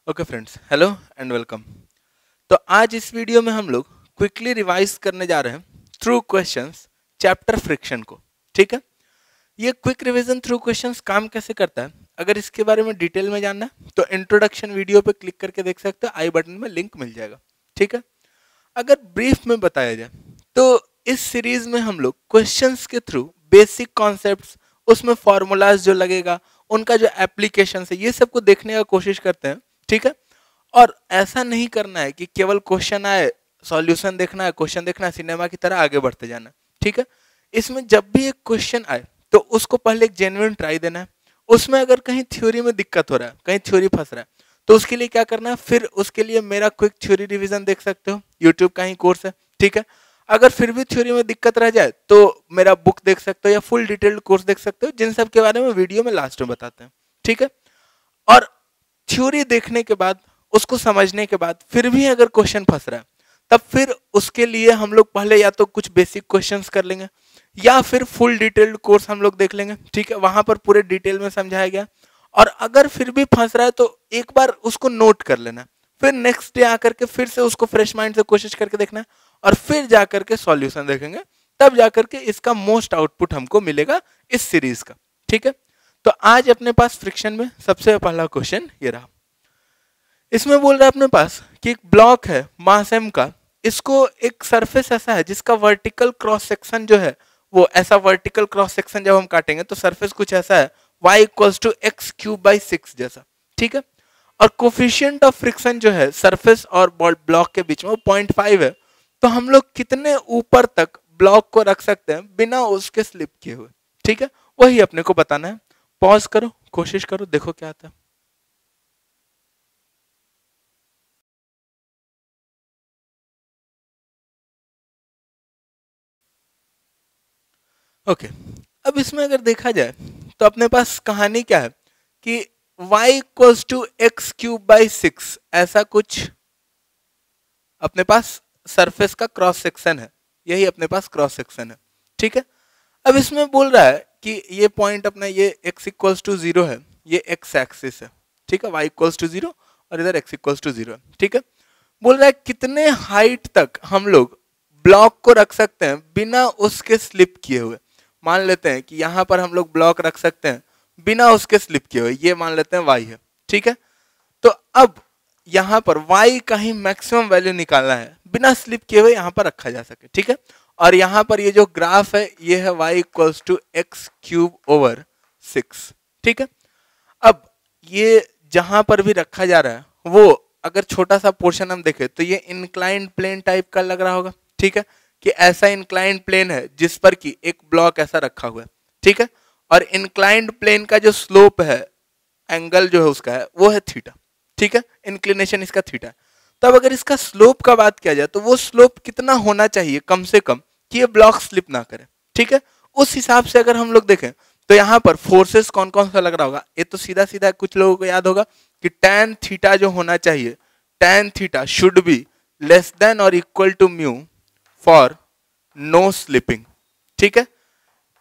Okay friends, hello and welcome. तो आज इस वीडियो में हम लोग क्विकली रिवाइज करने जा रहे हैं थ्रू क्वेश्चंस चैप्टर फ्रिक्शन को। ठीक है, ये क्विक रिवीजन थ्रू क्वेश्चंस काम कैसे करता है, अगर इसके बारे में डिटेल में जानना है तो इंट्रोडक्शन वीडियो पे क्लिक करके देख सकते हो, आई बटन में लिंक मिल जाएगा। ठीक है, अगर ब्रीफ में बताया जाए तो इस सीरीज में हम लोग क्वेश्चंस के थ्रू बेसिक कॉन्सेप्ट्स, उसमें फॉर्मूलाज जो लगेगा, उनका जो एप्लीकेशन है, ये सब को देखने का कोशिश करते हैं। ठीक है, और ऐसा नहीं करना है कि केवल क्वेश्चन आए सॉल्यूशन देखना है, क्वेश्चन देखना है, सिनेमा की तरह आगे बढ़ते जाना है। ठीक है, इसमें जब भी एक क्वेश्चन आए तो उसको पहले एक जेन्युइन ट्राई देना है। उसमें अगर कहीं थ्योरी में दिक्कत हो रहा है, कहीं थ्योरी फंस रहा है, तो उसके लिए क्या करना है, फिर उसके लिए मेरा क्विक थ्योरी रिवीजन देख सकते हो, यूट्यूब का ही कोर्स है। ठीक है, अगर फिर भी थ्योरी में दिक्कत रह जाए तो मेरा बुक देख सकते हो या फुल डिटेल्ड कोर्स देख सकते हो, जिन सब के बारे में वीडियो में लास्ट में बताते हैं। ठीक है, और थ्योरी देखने के बाद, उसको समझने के बाद फिर भी अगर क्वेश्चन फंस रहा है, तब फिर उसके लिए हम लोग पहले या तो कुछ बेसिक क्वेश्चंस कर लेंगे या फिर फुल डिटेल्ड कोर्स हम लोग देख लेंगे। ठीक है, वहां पर पूरे डिटेल में समझाया गया। और अगर फिर भी फंस रहा है तो एक बार उसको नोट कर लेना, फिर नेक्स्ट डे आकर के फिर से उसको फ्रेश माइंड से कोशिश करके देखना है और फिर जाकर के सॉल्यूशन देखेंगे, तब जाकर के इसका मोस्ट आउटपुट हमको मिलेगा इस सीरीज का। ठीक है, तो आज अपने पास फ्रिक्शन में सबसे पहला क्वेश्चन ये रहा। इसमें बोल रहा है अपने पास कि एक ब्लॉक है मास m का, इसको एक सरफेस ऐसा है जिसका वर्टिकल क्रॉस सेक्शन जो है, वो ऐसा वर्टिकल क्रॉस सेक्शन जब हम काटेंगे तो सरफेस कुछ ऐसा है, y equals to x cube by 6 जैसा। ठीक है, और कोफिशिएंट ऑफ फ्रिक्शन जो है सरफेस और ब्लॉक के बीच में वो 0.5 है। तो हम लोग कितने ऊपर तक ब्लॉक को रख सकते हैं बिना उसके स्लिप किए हुए। ठीक है, वही अपने को बताना है। पॉज करो, कोशिश करो, देखो क्या आता है। ओके, अब इसमें अगर देखा जाए तो अपने पास कहानी क्या है कि y equals to x cube by 6 ऐसा कुछ अपने पास सरफेस का क्रॉस सेक्शन है, यही अपने पास क्रॉस सेक्शन है। ठीक है, अब इसमें बोल रहा है कि ये पॉइंट अपना ये x इक्वल्स टू 0 है, ये x एक्सिस है। ठीक है, y इक्वल्स टू 0 और इधर x इक्वल्स टू 0 है। ठीक है, बोल रहा है कितने हाइट तक हम लोग ब्लॉक को रख सकते हैं बिना उसके स्लिप किए हुए। मान लेते हैं कि यहां पर हम लोग ब्लॉक रख सकते हैं बिना उसके स्लिप किए हुए, ये मान लेते हैं y है। ठीक है, तो अब यहां पर y का ही मैक्सिमम वैल्यू निकालना है बिना स्लिप किए हुए, यहां पर रखा जा सके। ठीक है, और यहां पर ये जो ग्राफ है ये है y equals to x cube over 6। ठीक है, अब ये जहां पर भी रखा जा रहा है वो अगर छोटा सा पोर्शन हम देखें तो ये इंक्लाइंड प्लेन टाइप का लग रहा होगा। ठीक है, कि ऐसा इंक्लाइंड प्लेन है जिस पर कि एक ब्लॉक ऐसा रखा हुआ है। ठीक है, और इंक्लाइंड प्लेन का जो स्लोप है, एंगल जो है उसका है, वो है थीटा। ठीक है, इंक्लिनेशन इसका थीटा है। तो अब अगर इसका स्लोप का बात किया जाए तो वो स्लोप कितना होना चाहिए कम से कम कि ये ब्लॉक स्लिप ना करे। ठीक है, उस हिसाब से अगर हम लोग देखें तो यहाँ पर फोर्सेस कौन कौन सा लग रहा होगा, ये तो सीधा सीधा कुछ लोगों को याद होगा कि tan थीटा जो होना चाहिए, tan theta should be less than और equal to mu for no slipping. ठीक है,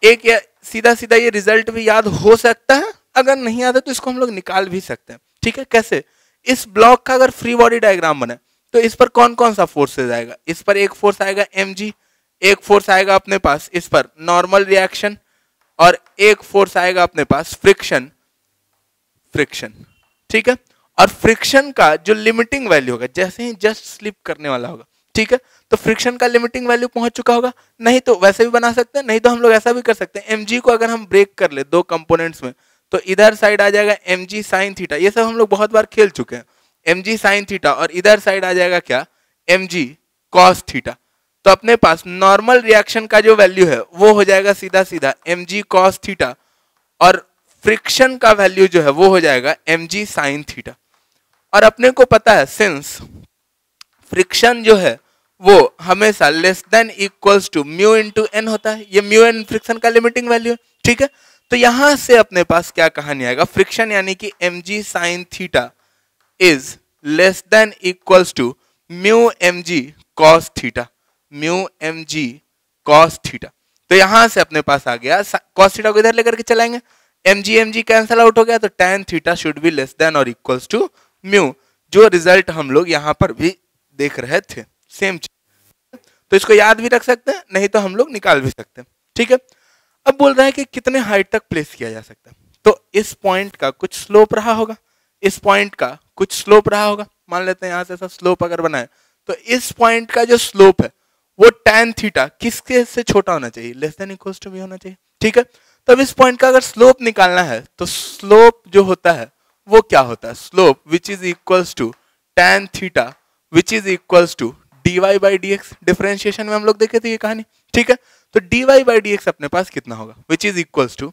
एक या सीधा सीधा ये रिजल्ट भी याद हो सकता है, अगर नहीं आता तो इसको हम लोग निकाल भी सकते हैं। ठीक है, कैसे, इस ब्लॉक का अगर फ्री बॉडी डायग्राम बने तो इस पर कौन कौन सा फोर्सेज आएगा, इस पर एक फोर्स आएगा mg, एक फोर्स आएगा अपने पास इस पर नॉर्मल रिएक्शन, और एक फोर्स आएगा अपने पास फ्रिक्शन। ठीक है, और फ्रिक्शन का जो लिमिटिंग वैल्यू होगा जैसे ही जस्ट स्लिप करने वाला होगा, ठीक है, तो फ्रिक्शन का लिमिटिंग वैल्यू पहुंच चुका होगा। नहीं तो वैसे भी बना सकते हैं, नहीं तो हम लोग ऐसा भी कर सकते हैं, mg को अगर हम ब्रेक कर ले दो कंपोनेंट्स में तो इधर साइड आ जाएगा mg साइन थीटा, ये सब हम लोग बहुत बार खेल चुके हैं, mg साइन थीटा, और इधर साइड आ जाएगा क्या, mg कॉस थीटा। तो अपने पास नॉर्मल रिएक्शन का जो वैल्यू है वो हो जाएगा सीधा सीधा mg cos थीटा, और फ्रिक्शन का वैल्यू जो है वो हो जाएगा mg sin थीटा। और अपने को पता है सिंस फ्रिक्शन जो है वो हमेशा less than equals to mu into n होता है, ये म्यू n फ्रिक्शन का लिमिटिंग वैल्यू है। ठीक है, तो यहां से अपने पास क्या कहानी आएगा, फ्रिक्शन यानी कि mg sin theta is less than equals to mu mg cos theta, mu mg cos theta. तो यहां से अपने पास आ गया, cos थीटा को इधर लेकर के चलाएंगे, mg mg कैंसल आउट हो गया, तो tan theta should be less than और इक्वल्स टू म्यू। जो रिजल्ट हम लोग यहाँ पर भी देख रहे थे, सेम चीज। तो इसको याद भी रख सकते हैं, नहीं तो हम लोग निकाल भी सकते हैं, ठीक है। अब बोल रहा है कि कितने हाइट तक प्लेस किया जा सकता है। तो इस पॉइंट का कुछ स्लोप रहा होगा, इस पॉइंट का कुछ स्लोप रहा होगा। मान लेते हैं यहाँ से ऐसा स्लोप अगर बनाए, तो इस पॉइंट का जो स्लोप है वो tan थीटा किसके से छोटा होना चाहिए, less than equals to B होना चाहिए, ठीक है। तो अब इस पॉइंट का अगर स्लोप निकालना है तो स्लोप जो होता है वो क्या होता है, slope which is equals to tan theta which is equals to dy by dx। Differentiation में हम लोग देखे थे ये कहानी, ठीक है। तो dy बाई dx अपने पास कितना होगा, which is equals to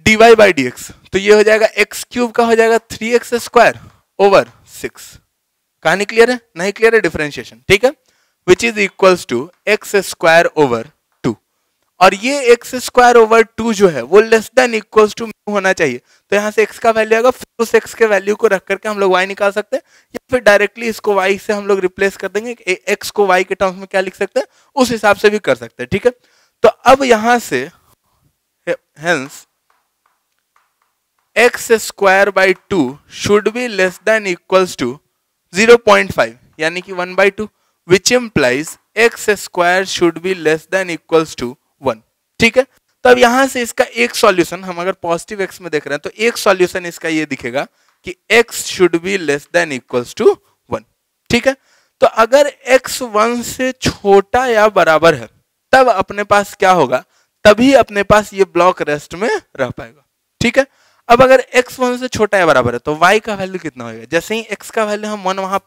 dy by dx। तो ये हो जाएगा x क्यूब का हो जाएगा 3x स्क्वायर ओवर 6। कहानी क्लियर है, नहीं क्लियर है, डिफरेंशिएशन, ठीक है। Which is equals to x square over 2, और ये x स्क्वायर ओवर 2 जो है वो लेस देन इक्वल्स टू होना चाहिए। तो यहाँ से x का वैल्यू आएगा, फिर उस x के वैल्यू को रख करके हम लोग y निकाल सकते हैं, या फिर डायरेक्टली इसको y से हम लोग रिप्लेस कर देंगे, x को y के टर्म्स में क्या लिख सकते हैं उस हिसाब से भी कर सकते हैं, ठीक है। तो अब यहां से hence x square by 2 should be less than equals to 0.5 यानी कि 1/2, which implies x square should be less than equals to 1, ठीक है। तो अब यहां से इसका एक सॉल्यूशन, हम अगर पॉजिटिव x में देख रहे हैं तो एक सॉल्यूशन इसका ये दिखेगा कि x should be less than equals to 1, ठीक है। तो अगर x 1 से छोटा या बराबर है तब अपने पास क्या होगा, तभी अपने पास ये ब्लॉक रेस्ट में रह पाएगा, ठीक है। अब अगर x 1 से छोटा या बराबर है तो y का वैल्यू कितना होगा, जैसे ही x का वैल्यू हम 1 वहां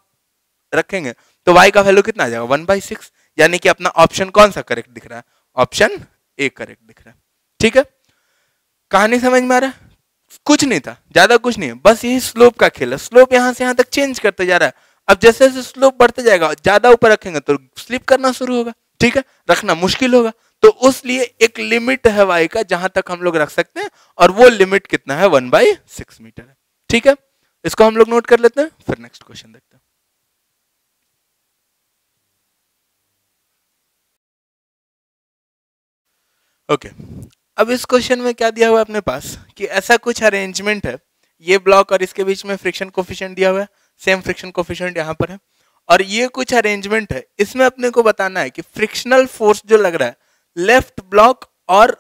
रखेंगे तो y का वैल्यू कितना आ जाएगा 1/6, यानी कि अपना ऑप्शन कौन सा करेक्ट दिख रहा है, ऑप्शन ए करेक्ट दिख रहा है, ठीक है। कहानी समझ में आ रहा है, कुछ नहीं था, ज्यादा कुछ नहीं है, बस यही स्लोप का खेल है। स्लोप यहां से यहां तक चेंज करते जा रहा है। अब जैसे जैसे स्लोप बढ़ते जाएगा, ज्यादा ऊपर रखेंगे तो स्लिप करना शुरू होगा, ठीक है, रखना मुश्किल होगा। तो उस लिए एक लिमिट है y का जहां तक हम लोग रख सकते हैं, और वो लिमिट कितना है 1/6 मीटर है, ठीक है। इसको हम लोग नोट कर लेते हैं, फिर नेक्स्ट क्वेश्चन देखते हैं। ओके, अब इस क्वेश्चन में क्या दिया हुआ है अपने पास कि ऐसा कुछ अरेंजमेंट है, ये ब्लॉक और इसके बीच में फ्रिक्शन कोफिशिएंट दिया हुआ है, सेम फ्रिक्शन कोफिशिएंट यहाँ पर है, और ये कुछ अरेंजमेंट है, इसमें अपने को बताना है कि फ्रिक्शनल फोर्स जो लग रहा है लेफ्ट ब्लॉक और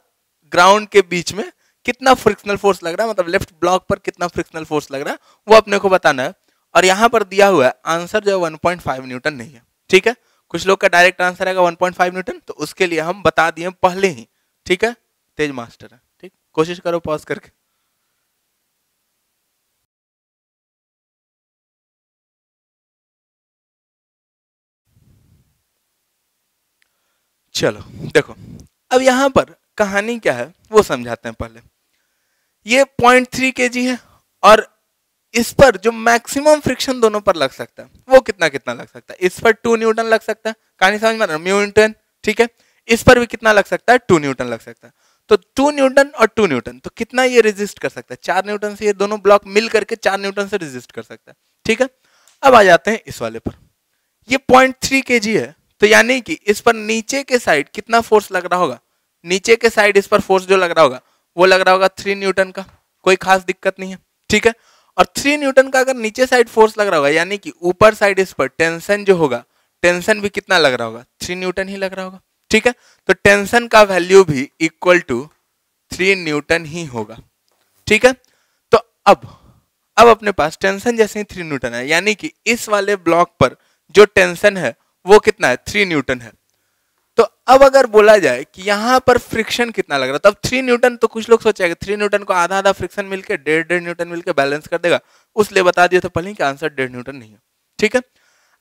ग्राउंड के बीच में कितना फ्रिक्शनल फोर्स लग रहा है, मतलब लेफ्ट ब्लॉक पर कितना फ्रिक्शनल फोर्स लग रहा है वो अपने को बताना है। और यहाँ पर दिया हुआ है आंसर जो 1.5 न्यूटन नहीं है, ठीक है। कुछ लोग का डायरेक्ट आंसर आएगा 1.5 न्यूटन, तो उसके लिए हम बता दिए पहले ही, ठीक है। तेज मास्टर है, ठीक, कोशिश करो पॉज करके। चलो देखो, अब यहां पर कहानी क्या है वो समझाते हैं पहले। ये 0.3 kg है, और इस पर जो मैक्सिमम फ्रिक्शन दोनों पर लग सकता है वो कितना कितना लग सकता है। इस पर 2 न्यूटन लग सकता है, कहानी समझ में आ रहा है, म्यू इंटू एन, ठीक है। इस पर भी कितना लग सकता है, 2 न्यूटन लग सकता है। तो 2 न्यूटन और 2 न्यूटन, तो कितना ये रेजिस्ट कर सकता है, 4 न्यूटन से ये दोनों ब्लॉक मिल करके 4 न्यूटन से रेजिस्ट कर सकता है, ठीक है। अब आ जाते हैं इस वाले पर, ये 0.3 kg है, तो यानी कि इस पर नीचे के साइड कितना फोर्स लग रहा होगा, नीचे के साइड इस पर फोर्स जो लग रहा होगा वो लग रहा होगा 3 न्यूटन का, कोई खास दिक्कत नहीं है, ठीक है। और 3 न्यूटन का अगर नीचे साइड फोर्स लग रहा होगा, यानी कि ऊपर साइड इस पर टेंशन जो होगा, टेंशन भी कितना लग रहा होगा, 3 न्यूटन ही लग रहा होगा, ठीक है। तो टेंशन का वैल्यू भी इक्वल टू 3 न्यूटन ही होगा, ठीक है। तो अब अपने पास टेंशन जैसे ही 3 न्यूटन है, यानी कि इस वाले ब्लॉक पर जो टेंशन है वो कितना है, 3 न्यूटन है। तो अब अगर बोला जाए कि यहां पर फ्रिक्शन कितना लग रहा है, तब 3 न्यूटन, तो कुछ लोग सोचेगा 3 न्यूटन को आधा आधा फ्रिक्शन मिलके 1.5 न्यूटन मिलके बैलेंस कर देगा, उसलिए बता दिया था पहले कि आंसर 1.5 न्यूटन नहीं है, ठीक है।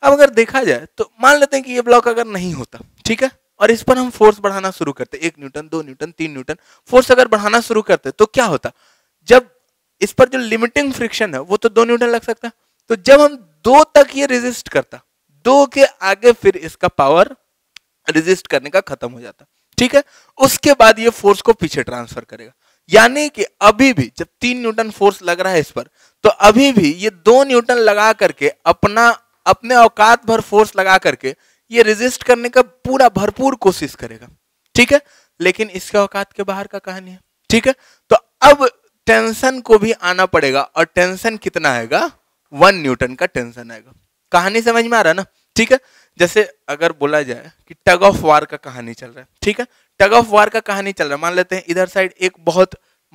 अब अगर देखा जाए तो मान लेते हैं कि ये ब्लॉक अगर नहीं होता, ठीक है, और इस पर हम फोर्स बढ़ाना शुरू करते, 1 न्यूटन 2 न्यूटन 3 न्यूटन फोर्स अगर बढ़ाना शुरू करते, तो क्या होता, जब इस पर जो लिमिटिंग फ्रिक्शन है वो तो 2 न्यूटन लग सकता, तो जब हम 2 तक ये रेजिस्ट करता, 2 के आगे फिर इसका पावर रेजिस्ट करने का खत्म हो जाता, ठीक है। उसके बाद ये फोर्स को पीछे ट्रांसफर करेगा, यानी कि अभी भी जब 3 न्यूटन फोर्स लग रहा है इस पर, तो अभी भी ये 2 न्यूटन लगा करके अपने औकात भर फोर्स लगा करके ये रेजिस्ट करने का पूरा भरपूर कोशिश करेगा, ठीक है। लेकिन इसके औकात के बाहर का कहानी है, ठीक है। तो अब टेंशन को भी आना पड़ेगा, और टेंशन कितना आएगा 1 न्यूटन का टेंशन आएगा। कहानी समझ में आ रहा है ना? ठीक है, जैसे अगर बोला जाए कि टग ऑफ वार का कहानी चल रहा है, ठीक है, टग ऑफ वार का कहानी चल रहा है, मान लेते हैं इधर साइड एक बहुत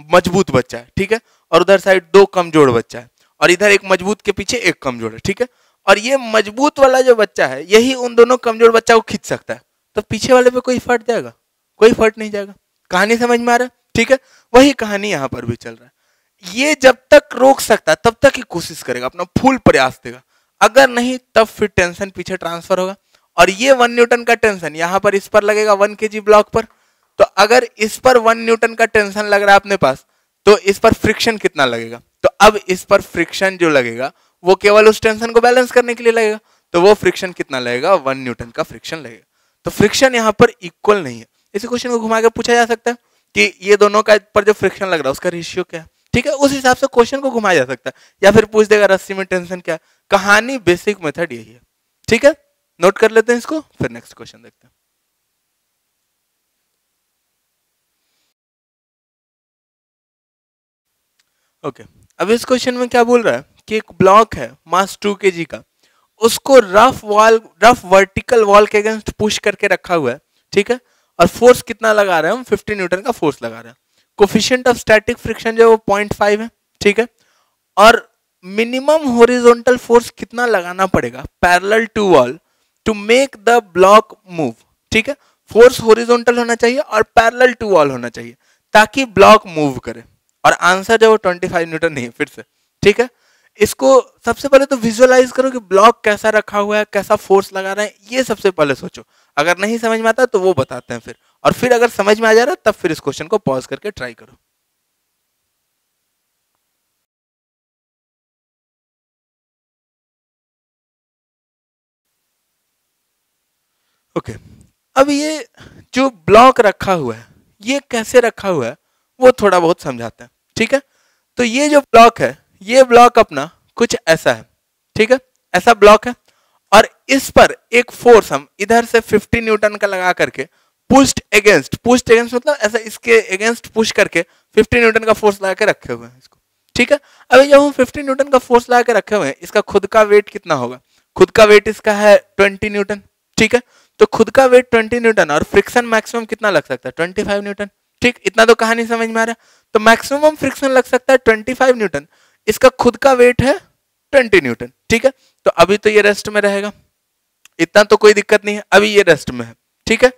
मजबूत बच्चा है, ठीक है, और उधर साइड 2 कमजोर बच्चा है, और इधर एक मजबूत के पीछे एक कमजोर है, ठीक है, और ये मजबूत वाला जो बच्चा है यही उन दोनों कमजोर बच्चा को खींच सकता है, तो पीछे वाले पे कोई फट जाएगा? कोई फट नहीं जाएगा। कहानी समझ में आ रहा है? ठीक है, वही कहानी यहां पर भी चल रहा है। ये जब तक रोक सकता है तब तक ही कोशिश करेगा, अपना फुल प्रयास देगा, अगर नहीं तब फिर टेंशन पीछे ट्रांसफर होगा, और ये 1 न्यूटन का टेंशन यहां पर इस पर लगेगा 1 kg ब्लॉक पर, तो अगर इस पर 1 न्यूटन का टेंशन लग रहा है अपने पास, तो इस पर फ्रिक्शन कितना लगेगा? तो अब इस पर फ्रिक्शन जो लगेगा वो केवल उस टेंशन को बैलेंस करने के लिए लगेगा, तो वो फ्रिक्शन कितना लगेगा? 1 न्यूटन का फ्रिक्शन लगेगा। तो फ्रिक्शन यहाँ पर इक्वल नहीं है। इसी क्वेश्चन को घुमा के पूछा जा सकता है कि ये दोनों का पर जो फ्रिक्शन लग रहा है उसका रेशियो क्या है, ठीक है, उस हिसाब से क्वेश्चन को घुमाया जा सकता है, या फिर पूछ देगा रस्सी में टेंशन क्या है। कहानी बेसिक मेथड यही है, ठीक है, नोट कर लेते हैं इसको, फिर नेक्स्ट क्वेश्चन देखते हैं। ओके, अब इस क्वेश्चन में क्या बोल रहा है कि एक ब्लॉक है मास 2 kg का, उसको रफ वर्टिकल वॉल के अगेंस्ट पुश करके रखा हुआ है, ठीक है, और फोर्स कितना लगा रहे हैं हम? 50 न्यूटन का फोर्स लगा रहे हैं। कोफिशिएंट ऑफ स्टैटिक फ्रिक्शन जो है वो 0.5 है, ठीक है, और मिनिमम हॉरिजॉन्टल फोर्स कितना लगाना पड़ेगा parallel to wall to make the block move, ठीक है, फोर्स हॉरिजॉन्टल होना चाहिए और पैरेलल टू वॉल होना चाहिए ताकि ब्लॉक मूव करे, और आंसर जो 25 न्यूटन नहीं है, फिर से, ठीक है। इसको सबसे पहले तो विजुअलाइज करो कि ब्लॉक कैसा रखा हुआ है, कैसा फोर्स लगा रहे हैं, ये सबसे पहले सोचो। अगर नहीं समझ में आता तो वो बताते हैं फिर, और फिर अगर समझ में आ जा रहा है तब फिर इस क्वेश्चन को पॉज करके ट्राई करो। ओके, अब ये जो ब्लॉक रखा हुआ है ये कैसे रखा हुआ है वो थोड़ा बहुत समझाते हैं, ठीक है। तो ये जो ब्लॉक है, ये ब्लॉक अपना कुछ ऐसा है, ठीक है, ऐसा ब्लॉक है, और इस पर एक फोर्स हम इधर से 50 न्यूटन का लगा करके पुश्ड अगेंस्ट मतलब ऐसा इसके अगेंस्ट पुश करके 50 न्यूटन का फोर्स लगा के रखे हुए हैं इसको, ठीक है। अभी जब हम 50 न्यूटन का फोर्स लगा के रखे हुए हैं, इसका खुद का वेट कितना होगा? खुद का वेट इसका है 20 न्यूटन, ठीक है, तो खुद का वेट 20 न्यूटन और फ्रिक्शन मैक्सिमम कितना लग सकता है? 25 न्यूटन, ठीक, इतना तो कहानी समझ में आ रहा है। तो मैक्सिमम फ्रिक्शन लग सकता है 25 न्यूटन, इसका खुद का वेट है 20 न्यूटन, ठीक है, तो अभी तो ये रेस्ट में रहेगा, इतना तो कोई दिक्कत नहीं है, अभी ये रेस्ट में है, ठीक है।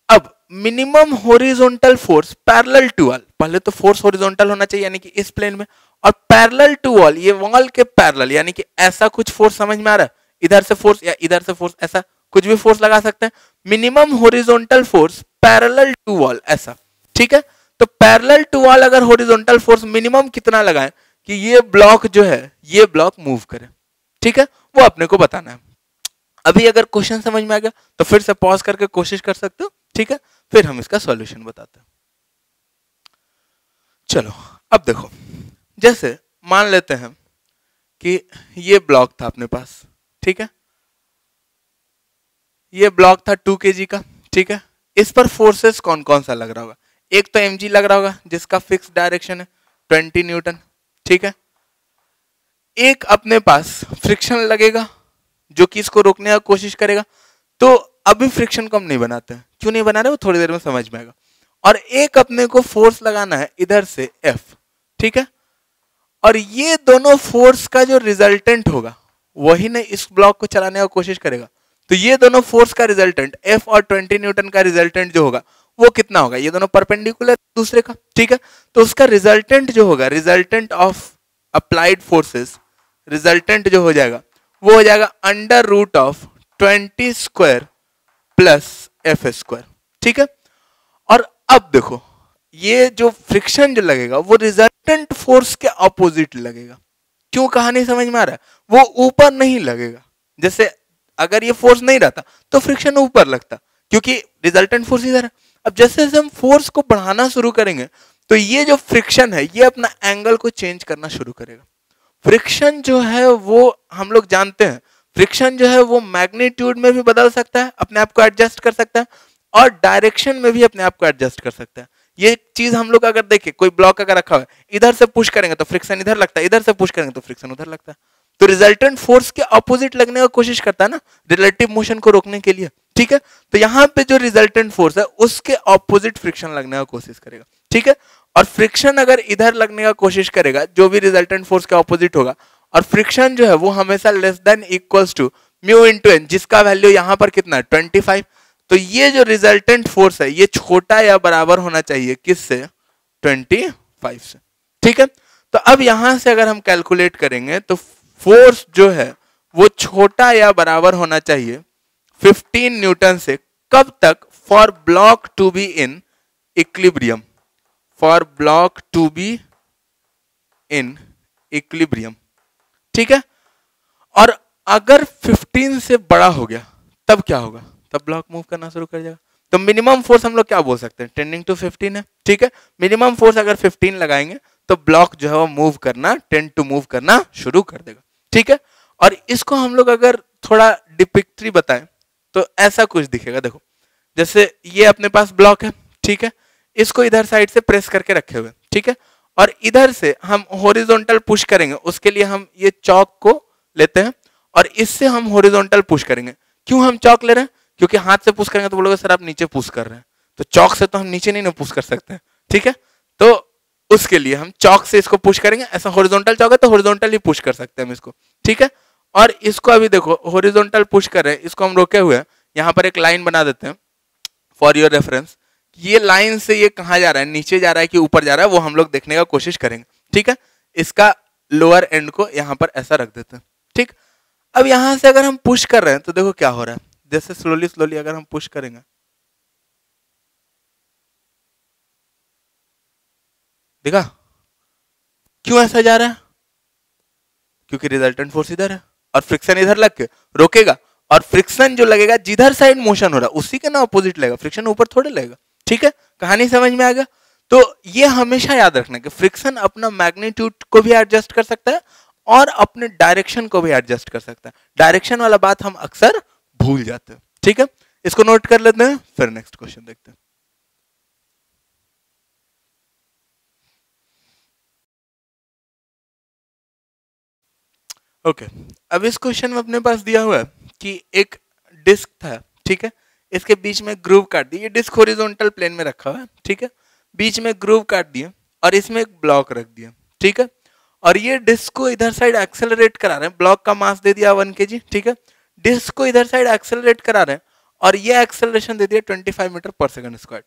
अब minimum horizontal force parallel to wall, पहले तो फोर्स हॉरिजॉन्टल होना चाहिए यानी कि इस प्लेन में, और पैरेलल टू वॉल, ये वॉल के पैरेलल यानी कि ऐसा कुछ फोर्स समझ में आ रहा है, इधर से फोर्स या इधर से फोर्स, ऐसा कुछ भी फोर्स लगा सकते हैं। Minimum horizontal force parallel to wall, ऐसा, ठीक है। तो पैरेलल टू वॉल अगर हॉरिजॉन्टल फोर्स मिनिमम कितना लगाएं कि ये ब्लॉक जो है ये ब्लॉक मूव करे, ठीक है, वो अपने को बताना है। अभी अगर क्वेश्चन समझ में आ गया तो फिर से पॉज करके कोशिश कर सकते हो, ठीक है, फिर हम इसका सॉल्यूशन बताते हैं। चलो अब देखो, जैसे मान लेते हैं कि ये ब्लॉक था अपने पास, ठीक है, ये ब्लॉक था 2 kg का, ठीक है, इस पर फोर्सेस कौन कौन सा लग रहा होगा? एक तो mg लग रहा होगा जिसका फिक्स डायरेक्शन है 20 न्यूटन, ठीक है, एक अपने पास फ्रिक्शन लगेगा जो कि इसको रोकने का कोशिश करेगा, तो अभी फ्रिक्शन को हम नहीं बनाते हैं, क्यों नहीं बना रहे वो थोड़ी देर में समझ में आएगा, और एक अपने को फोर्स लगाना है इधर से F, ठीक है, और ये दोनों फोर्स का जो रिजल्टेंट होगा वही ना इस ब्लॉक को चलाने का कोशिश करेगा, तो ये दोनों फोर्स का रिजल्टेंट F और 20 न्यूटन का रिजल्टेंट जो होगा वो कितना होगा? ये दोनों परपेंडिकुलर दूसरे का, ठीक है, तो उसका रिजल्टेंट जो होगा, resultant of applied forces, resultant जो हो जाएगा वो हो जाएगा under root of 20 square plus F square, ठीक है। और अब देखो ये जो फ्रिक्शन जो लगेगा वो रिजल्टेंट फोर्स के अपोजिट लगेगा, क्यों? कहानी समझ में आ रहा है? वो ऊपर नहीं लगेगा, जैसे अगर ये फोर्स नहीं रहता तो फ्रिक्शन ऊपर लगता, क्योंकि रिजल्टेंट फोर्स इधर है। अब जैसे जैसे हम फोर्स को बढ़ाना शुरू करेंगे तो ये जो फ्रिक्शन है ये अपना एंगल को चेंज करना शुरू करेगा। फ्रिक्शन जो है वो हम लोग जानते हैं, फ्रिक्शन जो है वो मैग्नीट्यूड में भी बदल सकता है, अपने आप को एडजस्ट कर सकता है, और डायरेक्शन में भी अपने आप को एडजस्ट कर सकता है। ये चीज हम लोग अगर देखें, कोई ब्लॉक अगर रखा हुआ है, इधर से पुश करेंगे तो फ्रिक्शन इधर लगता है, इधर से पुश करेंगे तो फ्रिक्शन उधर लगता है। तो रिजल्टेंट फोर्स के ऑपोजिट लगने का कोशिश करता है ना रिलेटिव मोशन को रोकने के लिए, ठीक है। तो यहाँ पे जो रिजल्टेंट फोर्स है उसके ऑपोजिट फ्रिक्शन लगने का कोशिश करेगा, ठीक है। और फ्रिक्शन अगर इधर लगने का कोशिश करेगा, जो भी रिजल्टेंट फोर्स के ऑपोजिट होगा, और फ्रिक्शन जो है वो हमेशा less than equals to mu into N, जिसका वैल्यू यहाँ पर कितना है 25। तो ये जो रिजल्टेंट फोर्स है ये छोटा या बराबर होना चाहिए किससे, 25 से, ठीक है। तो अब यहां से अगर हम कैलकुलेट करेंगे तो फोर्स जो है वो छोटा या बराबर होना चाहिए 15 न्यूटन से, कब तक, for block to be in equilibrium, for block to be in equilibrium, ठीक है। और अगर 15 से बड़ा हो गया तब क्या होगा, तब ब्लॉक मूव करना शुरू कर जाएगा। तो मिनिमम फोर्स हम लोग क्या बोल सकते हैं, टेंडिंग टू 15 है, ठीक है। मिनिमम फोर्स अगर 15 लगाएंगे तो ब्लॉक जो है वो मूव करना, टेंड टू मूव करना शुरू कर देगा, ठीक है। और इसको हम लोग अगर थोड़ा डिपिक्टली बताएं तो ऐसा कुछ दिखेगा, देखो जैसे ये अपने पास ब्लॉक है, ठीक है, इसको इधर साइड से प्रेस करके रखे हुए, ठीक है। और इधर से हम हॉरिजॉन्टल पुश करेंगे, उसके लिए हम ये चौक को लेते हैं और इससे हम हॉरिजॉन्टल पुश करेंगे। क्यों हम चौक ले रहे हैं, क्योंकि हाथ से पुश करेंगे तो बोलोगे सर आप नीचे पुश कर रहे हैं, तो चौक से तो हम नीचे नहीं ना पुश कर सकते हैं, ठीक है। तो उसके लिए हम चौक से इसको पुश करेंगे, ऐसा हॉरिजॉन्टल चौक है तो हॉरिजॉन्टल ही पुश कर सकते हैं हम इसको, ठीक है। और इसको अभी देखो हॉरिजॉन्टल पुश कर रहे हैं, इसको हम रोके हुए हैं, यहाँ पर एक लाइन बना देते हैं फॉर योर रेफरेंस। ये लाइन से ये कहाँ जा रहा है, नीचे जा रहा है कि ऊपर जा रहा है, वो हम लोग देखने का कोशिश करेंगे, ठीक है। इसका लोअर एंड को यहाँ पर ऐसा रख देते हैं, ठीक। अब यहां से अगर हम पुश कर रहे हैं तो देखो क्या हो रहा है, जैसे स्लोली स्लोली अगर हम पुश करेंगे, देखा क्यों ऐसा जा रहा है, क्योंकि रिजल्टेंट फोर्स इधर है और फ्रिक्शन इधर लग के रोकेगा, और फ्रिक्शन जो लगेगा जिधर साइड मोशन हो रहा है उसी के ना अपोजिट लगेगा, फ्रिक्शन ऊपर थोड़े लगेगा, ठीक है। कहानी समझ में आ गया। तो ये हमेशा याद रखना कि फ्रिक्शन अपना मैग्नीट्यूड को भी एडजस्ट कर सकता है और अपने डायरेक्शन को भी एडजस्ट कर सकता है। डायरेक्शन वाला बात हम अक्सर भूल जाते हैं, ठीक है। इसको नोट कर लेते हैं, फिर नेक्स्ट क्वेश्चन देखते हैं। ओके अब इस क्वेश्चन में अपने पास दिया हुआ है कि एक डिस्क था, ठीक है, इसके बीच में ग्रूव काट दिए, ये डिस्क हॉरिजॉन्टल प्लेन में रखा हुआ है, ठीक है, बीच में ग्रूव काट दिए और इसमें एक ब्लॉक रख दिया, ठीक है। और ये डिस्क को इधर साइड एक्सेलरेट करा रहे हैं, ब्लॉक का मास दे दिया 1 kg, ठीक है, डिस्क को इधर साइड एक्सेलरेट करा रहे हैं और ये एक्सेलरेशन दे दिया 25 मीटर पर सेकंड स्क्वायर।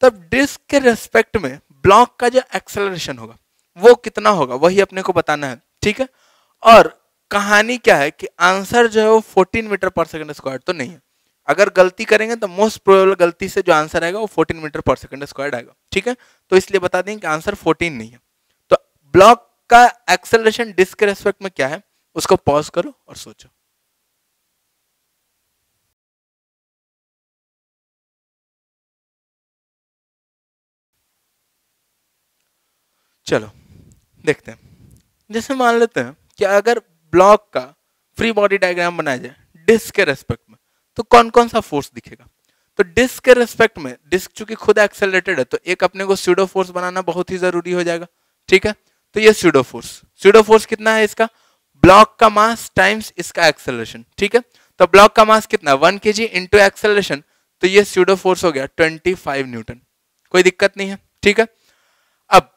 तब डिस्क के रेस्पेक्ट में ब्लॉक का जो एक्सेलरेशन होगा वो कितना होगा वही अपने को बताना है, ठीक है। और कहानी क्या है कि आंसर जो है वो 14 मीटर पर सेकंड स्क्वायर तो नहीं है, अगर गलती करेंगे तो मोस्ट प्रोबेबल गलती से जो आंसर आएगा वो 14 मीटर पर सेकंड स्क्वायर आएगा, ठीक है। तो इसलिए बता दें कि आंसर 14 नहीं है। तो ब्लॉक का एक्सेलरेशन डिस्क के रेस्पेक्ट में क्या है उसको पॉज करो और सोचो। चलो देखते हैं, जैसे मान लेते हैं कि अगर ब्लॉक का फ्री बॉडी डायग्राम बनाया जाए डिस्क के रेस्पेक्ट में तो कौन कौन सा फोर्स दिखेगा। तो डिस्क के रेस्पेक्ट में डिस्क चूंकि खुद एक्सेलरेटेड है तो एक अपने को स्यूडो फोर्स बनाना बहुत ही जरूरी हो जाएगा, ठीक है। तो ये स्यूडो फोर्स कितना है इसका, ब्लॉक का मास टाइम्स इसका एक्सेलरेशन, ठीक है। तो ब्लॉक का मास कितना 1 kg इंटू एक्सेलरेशन, तो ये स्यूडो फोर्स हो गया 25 न्यूटन, कोई दिक्कत नहीं है, ठीक है। अब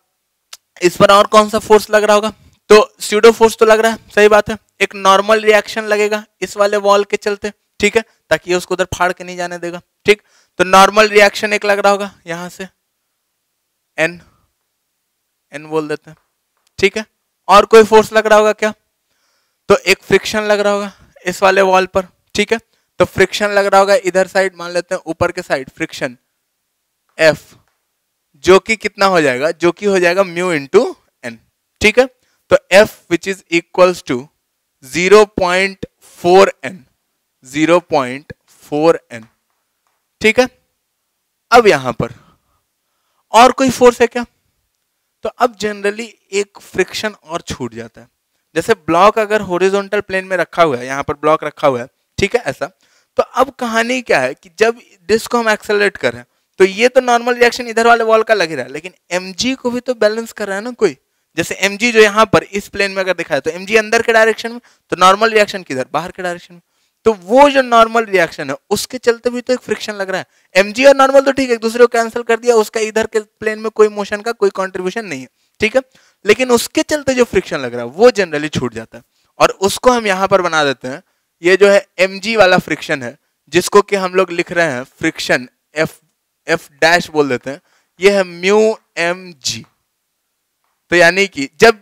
इस पर और कौन सा फोर्स लग रहा होगा, तो स्यूडो फोर्स तो लग रहा है, सही बात है। एक नॉर्मल रिएक्शन लगेगा इस वाले वॉल के चलते, ठीक है, ताकि उसको उधर फाड़ के नहीं जाने देगा, ठीक। तो नॉर्मल रिएक्शन एक लग रहा होगा यहां से एन बोल देते हैं, ठीक है। और कोई फोर्स लग रहा होगा क्या, तो एक फ्रिक्शन लग रहा होगा इस वाले वॉल पर, ठीक है। तो फ्रिक्शन लग रहा होगा इधर साइड, मान लेते हैं ऊपर के साइड फ्रिक्शन एफ, जो कि कितना हो जाएगा, जो कि हो जाएगा म्यू इंटू एन, ठीक है। तो F which is equals to 0.4n, 0.4n, ठीक है। अब यहां पर और कोई फोर्स है क्या, तो अब जनरली एक फ्रिक्शन और छूट जाता है। जैसे ब्लॉक अगर हॉरिजॉन्टल प्लेन में रखा हुआ है, यहां पर ब्लॉक रखा हुआ है, ठीक है, ऐसा, तो अब कहानी क्या है कि जब डिस्क को हम एक्सेलरेट कर रहे हैं तो ये तो नॉर्मल रिएक्शन इधर वाले वॉल का लग रहा है, लेकिन mg को भी तो बैलेंस कर रहा है ना कोई, जैसे mg जो यहाँ पर इस प्लेन में अगर दिखा है तो mg अंदर के डायरेक्शन में, तो नॉर्मल रिएक्शन किधर, बाहर के डायरेक्शन में। तो वो जो नॉर्मल रिएक्शन है उसके चलते भी तो एक फ्रिक्शन लग रहा है। mg और नॉर्मल तो ठीक है, एक दूसरे को कैंसिल कर दिया, उसका इधर के प्लेन में कोई मोशन का कोई कॉन्ट्रीब्यूशन नहीं है, ठीक है। लेकिन उसके चलते जो फ्रिक्शन लग रहा है वो जनरली छूट जाता है, और उसको हम यहाँ पर बना देते हैं, ये जो है mg वाला फ्रिक्शन है, जिसको कि हम लोग लिख रहे हैं फ्रिक्शन एफ डैश बोल देते हैं, ये है म्यू mg। तो यानी कि जब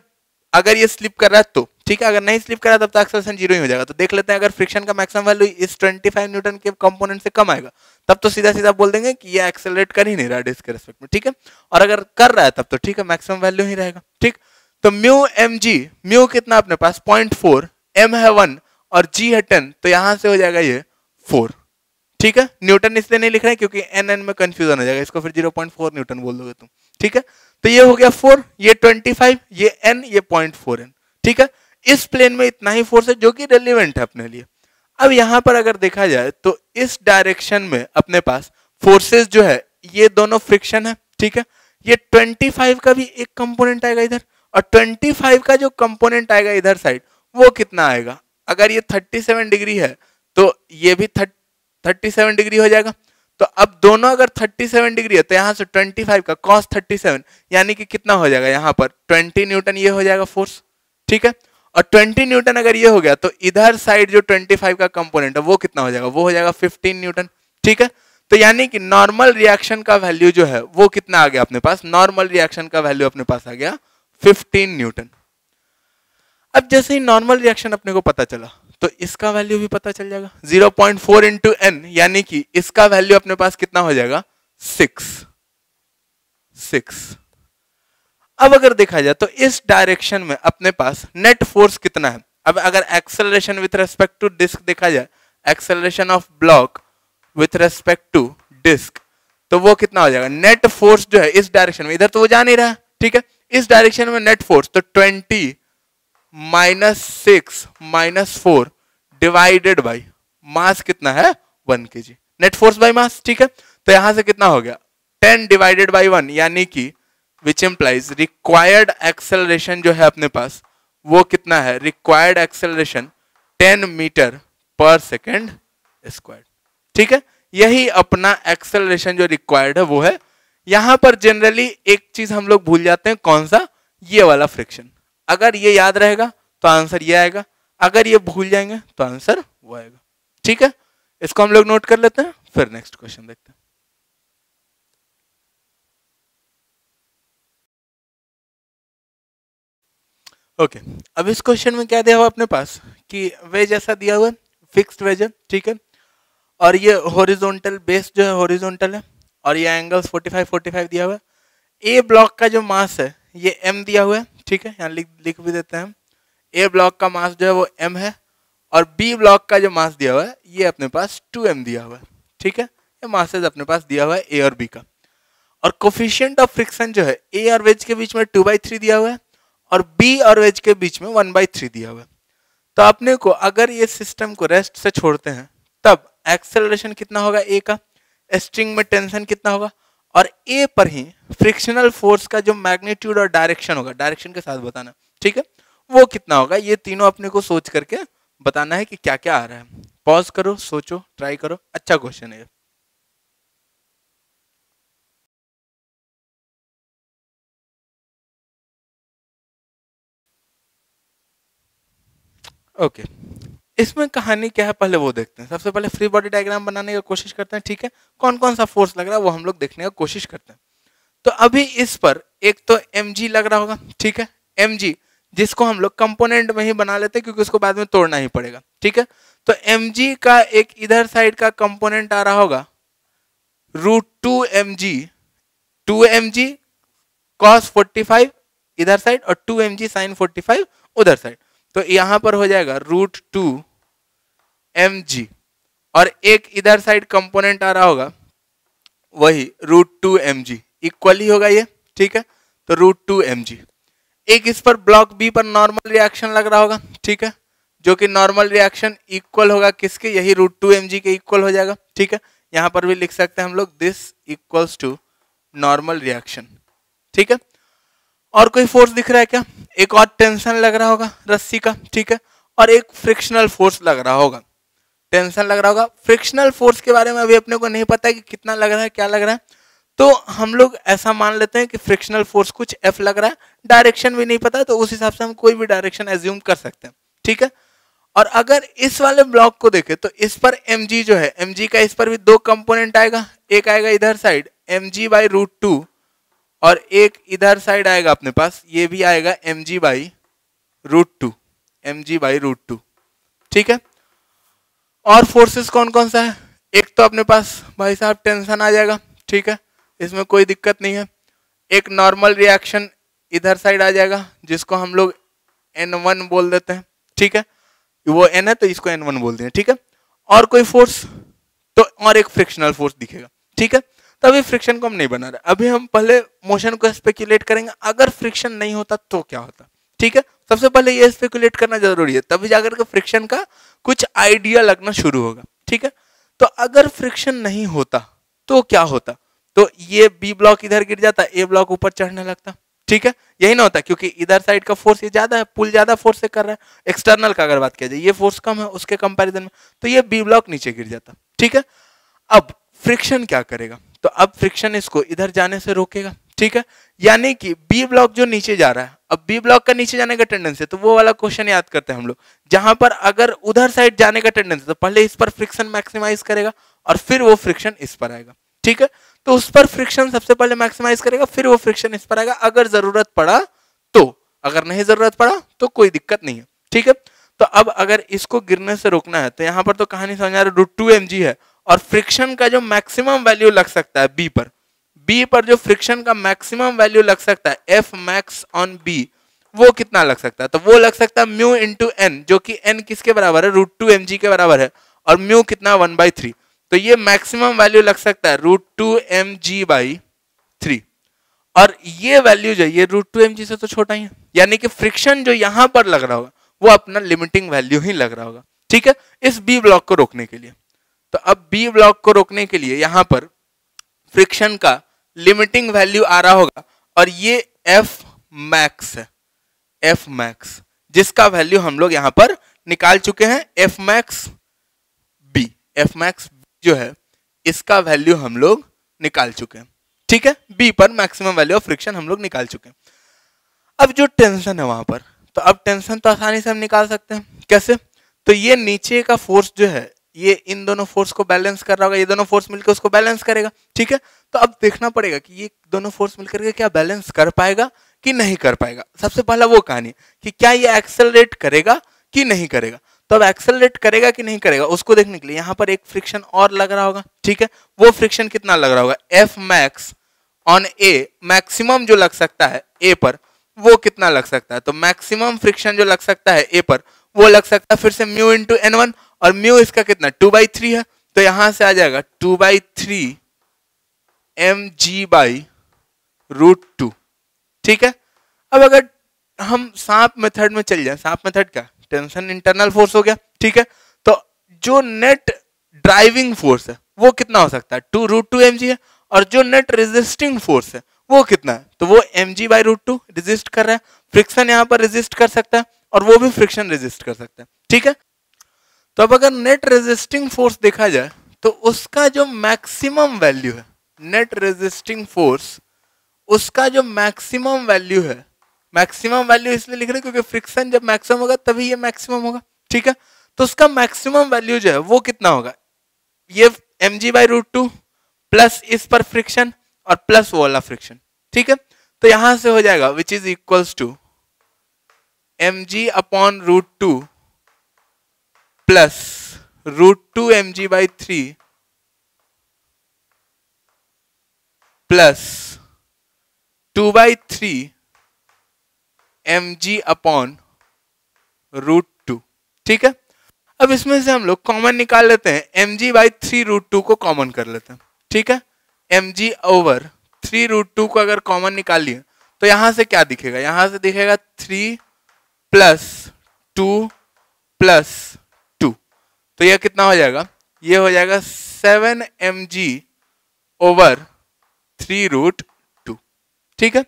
अगर ये स्लिप कर रहा है तो ठीक है, अगर नहीं स्लिप कर रहा तब तक एक्सेलरेशन जीरो ही हो जाएगा। तो देख लेते हैं, अगर फ्रिक्शन का मैक्सिमम वैल्यू इस 25 न्यूटन के कंपोनेंट से कम आएगा तब तो सीधा सीधा बोल देंगे कि ये एक्सेलरेट कर ही नहीं रहा डिस्क के रेस्पेक्ट में, ठीक है। और अगर कर रहा है तब तो ठीक है, मैक्सिमम वैल्यू ही रहेगा, ठीक। तो म्यू mg, म्यू कितना अपने पास 0.4, m है 1 और g है 10, तो यहां से हो जाएगा ये 4, ठीक है। न्यूटन इसलिए नहीं लिख रहे हैं क्योंकि n में कंफ्यूजन हो जाएगा, इसको फिर 0.4 न्यूटन बोल दोगे तुम, ठीक है। तो ये हो गया 4, ये 25, ये n, ये 0.4 n, ठीक है। इस प्लेन में इतना ही फोर्स है जो कि रेलिवेंट है अपने लिए। अब यहां पर अगर देखा जाए तो इस डायरेक्शन में अपने पास फोर्सेस जो है ये दोनों फ्रिक्शन है, ठीक है। ये 25 का भी एक कंपोनेंट आएगा इधर, और 25 का जो कंपोनेंट आएगा इधर साइड वो कितना आएगा, अगर ये 37 डिग्री है तो ये भी 37 डिग्री हो जाएगा। तो अब दोनों अगर 37 डिग्री है तो यहां से 25 का cos 37 यानी कि कितना हो जाएगा, यहां पर 20 न्यूटन ये हो जाएगा फोर्स, ठीक है। और 20 न्यूटन अगर ये हो गया तो इधर साइड जो 25 का कंपोनेंट है वो कितना हो जाएगा, वो हो जाएगा 15 न्यूटन, ठीक है। तो यानी कि नॉर्मल रिएक्शन का वैल्यू जो है वो कितना आ गया अपने पास, नॉर्मल रिएक्शन का वैल्यू अपने पास आ गया 15 न्यूटन। अब जैसे ही नॉर्मल रिएक्शन अपने को पता चला तो इसका वैल्यू भी पता चल जाएगा, 0.4 इंटू एन, यानी कि इसका वैल्यू अपने पास कितना हो जाएगा 6। अब अगर देखा जाए तो इस डायरेक्शन में अपने पास नेट फोर्स कितना है। अब अगर acceleration with respect to disc देखा जाए, acceleration of block with respect to disc, तो वो कितना हो जाएगा, नेट फोर्स जो है इस डायरेक्शन में, इधर तो वो जा नहीं रहा है, ठीक है, इस डायरेक्शन में नेट फोर्स तो 20 -6 -4 डिवाइडेड बाई मास कितना है 1 kg, net force by mass, ठीक है। तो यहां से कितना हो गया 10 डिवाइडेड बाई 1, यानी कि विच इम्प्लाइज रिक्वायर्ड एक्सेलरेशन जो है अपने पास वो कितना है, रिक्वायर्ड एक्सेलरेशन 10 मीटर पर सेकेंड स्क्वायर, ठीक है। यही अपना एक्सेलरेशन जो रिक्वायर्ड है वो है। यहां पर जनरली एक चीज हम लोग भूल जाते हैं, कौन सा, ये वाला फ्रिक्शन। अगर ये याद रहेगा तो आंसर ये आएगा, अगर ये भूल जाएंगे तो आंसर वो आएगा, ठीक है। इसको हम लोग नोट कर लेते हैं, फिर नेक्स्ट क्वेश्चन देखते हैं। ओके अब इस क्वेश्चन में क्या दिया हुआ अपने पास कि वेज ऐसा दिया हुआ है, फिक्स्ड वेज है, ठीक है, और ये हॉरिजॉन्टल बेस जो है हॉरिजॉन्टल है, और ये एंगल्स 45 दिया हुआ है। ए ब्लॉक का जो मास है ये m दिया हुआ है, ठीक है, यहाँ लिख भी देते हैं। ए ब्लॉक का मास जो है वो m है, और बी ब्लॉक का जो मास दिया हुआ है ये अपने पास 2m दिया हुआ है, ठीक है। ये मासेज अपने पास दिया हुआ है ए और बी का, और कोफिशिएंट ऑफ फ्रिक्शन जो है ए और वेज के बीच में 2/3 दिया हुआ है, और बी और वेज के बीच में 1/3 दिया हुआ है। तो अपने को अगर ये सिस्टम को रेस्ट से छोड़ते हैं तब एक्सेलरेशन कितना होगा ए का, स्ट्रिंग में टेंशन कितना होगा, और ए पर ही फ्रिक्शनल फोर्स का जो मैग्नीट्यूड और डायरेक्शन होगा, डायरेक्शन के साथ बताना, ठीक है, वो कितना होगा। ये तीनों अपने को सोच करके बताना है कि क्या क्या आ रहा है। पॉज करो, सोचो, ट्राई करो, अच्छा क्वेश्चन है। ओके इसमें कहानी क्या है पहले वो देखते हैं। सबसे पहले फ्री बॉडी डायग्राम बनाने की कोशिश करते हैं, ठीक है, कौन कौन सा फोर्स लग रहा है वो हम लोग देखने की कोशिश करते हैं। तो अभी इस पर एक तो mg लग रहा होगा, ठीक है, mg जिसको हम लोग कंपोनेंट में ही बना लेते हैं क्योंकि उसको बाद में तोड़ना ही पड़ेगा, ठीक है। तो mg का एक इधर साइड का कंपोनेंट आ रहा होगा √2mg, 2mg cos 45 इधर साइड और 2mg sin 45 उधर साइड, तो यहां पर हो जाएगा √2mg, और एक इधर साइड कंपोनेंट आ रहा होगा वही √2mg, इक्वल ही होगा ये, ठीक है। तो √2mg, एक इस पर ब्लॉक बी पर नॉर्मल रिएक्शन लग रहा होगा, ठीक है, जो कि नॉर्मल रिएक्शन इक्वल होगा किसके, यही √2mg के इक्वल हो जाएगा, ठीक है। यहां पर भी लिख सकते हैं हम लोग this equals to normal reaction, ठीक है। और कोई फोर्स दिख रहा है क्या? एक और टेंशन लग रहा होगा रस्सी का, ठीक है, और एक फ्रिक्शनल फोर्स लग रहा होगा, टेंशन लग रहा होगा। फ्रिक्शनल फोर्स के बारे में अभी अपने को नहीं पता है कि कितना लग रहा है, क्या लग रहा है, तो हम लोग ऐसा मान लेते हैं कि फ्रिक्शनल फोर्स कुछ F लग रहा है, डायरेक्शन भी नहीं पता, तो उस हिसाब से हम कोई भी डायरेक्शन एज्यूम कर सकते हैं, ठीक है। और अगर इस वाले ब्लॉक को देखें तो इस पर mg जो है, mg का इस पर भी दो कंपोनेंट आएगा, एक आएगा इधर side mg by root two, और एक इधर साइड आएगा अपने पास, ये भी आएगा mg by root two, mg by root two, ठीक है। और फोर्सेस कौन कौन सा है? एक तो अपने पास भाई साहब टेंशन आ जाएगा, ठीक है, इसमें कोई दिक्कत नहीं है। एक नॉर्मल रिएक्शन इधर साइड आ जाएगा जिसको हम लोग N1 बोल देते हैं, ठीक है, वो N है तो इसको N1 बोलते हैं, ठीक है। और कोई फोर्स तो और एक फ्रिक्शनल फोर्स दिखेगा, ठीक है। तो अभी फ्रिक्शन को हम नहीं बना रहे, अभी हम पहले मोशन को स्पेकुलेट करेंगे, अगर फ्रिक्शन नहीं होता तो क्या होता, ठीक है। सबसे पहले ये स्पेकुलेट करना जरूरी है, तभी जाकर के फ्रिक्शन का कुछ आइडिया लगना शुरू होगा, ठीक है। तो अगर फ्रिक्शन नहीं होता तो क्या होता? तो ये बी ब्लॉक इधर गिर जाता, ए ब्लॉक ऊपर चढ़ने लगता, ठीक है, यही ना होता, क्योंकि इधर साइड का फोर्स ये ज्यादा है, पुल ज्यादा फोर्स से कर रहा है। एक्सटर्नल का अगर बात किया जाए, ये फोर्स कम है उसके कंपैरिजन में, तो ये बी ब्लॉक नीचे गिर जाता, ठीक है। अब फ्रिक्शन क्या करेगा? तो अब फ्रिक्शन इसको इधर जाने से रोकेगा, ठीक है, यानी कि बी ब्लॉक जो नीचे जा रहा है, अब बी ब्लॉक का नीचे जाने का टेंडेंसी है, तो वो वाला क्वेश्चन याद करते हैं हम लोग, जहां पर अगर उधर साइड जाने का टेंडेंसी है तो पहले इस पर फ्रिक्शन मैक्सिमाइज करेगा और फिर वो फ्रिक्शन इस पर आएगा, ठीक है। तो उस पर फ्रिक्शन सबसे पहले मैक्सिमाइज करेगा, फिर वो फ्रिक्शन इस पर आएगा अगर जरूरत पड़ा तो, अगर नहीं जरूरत पड़ा तो कोई दिक्कत नहीं है, ठीक है। तो अब अगर इसको गिरने से रोकना है तो यहां पर तो कहानी समझ आ रहा है, रूट टू mg है, और फ्रिक्शन का जो मैक्सिमम वैल्यू लग सकता है बी पर जो फ्रिक्शन का मैक्सिमम वैल्यू लग सकता है एफ मैक्स ऑन बी, वो कितना लग सकता है? तो वो लग सकता है म्यू इंटू एन, जो कि एन किसके बराबर है? रूट टू mg के बराबर है, और म्यू कितना 1/3, तो ये मैक्सिमम वैल्यू लग सकता है रूट टू mg/3, और ये वैल्यू जो ये रूट टू mg से तो छोटा ही है, यानी कि फ्रिक्शन जो यहां पर लग रहा होगा वो अपना लिमिटिंग वैल्यू ही लग रहा होगा, ठीक है, इस बी ब्लॉक को रोकने के लिए। तो अब बी ब्लॉक को रोकने के लिए यहां पर फ्रिक्शन का लिमिटिंग वैल्यू आ रहा होगा, और ये एफ मैक्स है, एफ मैक्स, जिसका वैल्यू हम लोग यहां पर निकाल चुके हैं, F max B, F max जो है इसका वैल्यू हम लोग निकाल चुके हैं, ठीक है, बी पर मैक्सिमम वैल्यू ऑफ फ्रिक्शन हम लोग निकाल चुके हैं। अब जो टेंशन है वहां पर, तो अब टेंशन तो आसानी से हम निकाल सकते हैं, कैसे? तो ये नीचे का फोर्स जो है ये इन दोनों फोर्स को बैलेंस कर रहा होगा, ये दोनों फोर्स मिलकर उसको बैलेंस करेगा, ठीक है। तो अब देखना पड़ेगा कि ये दोनों फोर्स मिलकर के क्या बैलेंस कर पाएगा कि नहीं कर पाएगा। सबसे पहला वो कहानी कि क्या ये एक्सेलरेट करेगा कि नहीं करेगा। तो अब एक्सेलरेट करेगा कि नहीं करेगा उसको देखने के लिए यहाँ पर एक फ्रिक्शन और लग रहा होगा, ठीक है। वो फ्रिक्शन कितना लग रहा होगा? F max on A, maximum जो लग सकता है ए पर वो कितना लग सकता है? तो मैक्सिमम फ्रिक्शन जो लग सकता है ए पर वो लग सकता है फिर से म्यू इंटू N1, और म्यू इसका कितना 2/3 है, तो यहां से आ जाएगा 2/3 mg/√2, ठीक है। अब अगर हम सांप मेथड में चल जाए, सांप मेथड क्या, टेंशन इंटरनल फोर्स हो गया, ठीक है। तो जो नेट ड्राइविंग फोर्स है वो कितना हो सकता है? 2√2 mg है, और जो नेट रेजिस्टिंग फोर्स है वो कितना है? तो वो mg/√2 रेजिस्ट कर रहा है, फ्रिक्शन यहां पर रेजिस्ट कर सकता है और वो भी फ्रिक्शन रेजिस्ट कर सकता है, ठीक है। तो अब अगर नेट रेजिस्टिंग फोर्स देखा जाए तो उसका जो मैक्सिमम वैल्यू है, नेट रेजिस्टिंग फोर्स उसका जो मैक्सिमम वैल्यू है, मैक्सिमम वैल्यू इसलिए लिख रहे हैं क्योंकि फ्रिक्शन जब मैक्सिमम होगा तभी ये मैक्सिमम होगा, ठीक है। तो उसका मैक्सिमम वैल्यू जो है वो कितना होगा? ये mg/√2 प्लस इस पर फ्रिक्शन और प्लस वो वाला फ्रिक्शन, ठीक है। तो यहां से हो जाएगा which is equals to mg/√2 plus √2 mg/3 plus 2/3 mg/√2, ठीक है। अब इसमें से हम लोग कॉमन निकाल लेते हैं, mg/3√2 को कॉमन कर लेते हैं, ठीक है। mg/3√2 को अगर कॉमन निकाल लिए तो यहां से क्या दिखेगा? यहां से दिखेगा 3 प्लस 2 प्लस 2, तो यह कितना हो जाएगा? ये हो जाएगा 7 mg/3√2, ठीक है।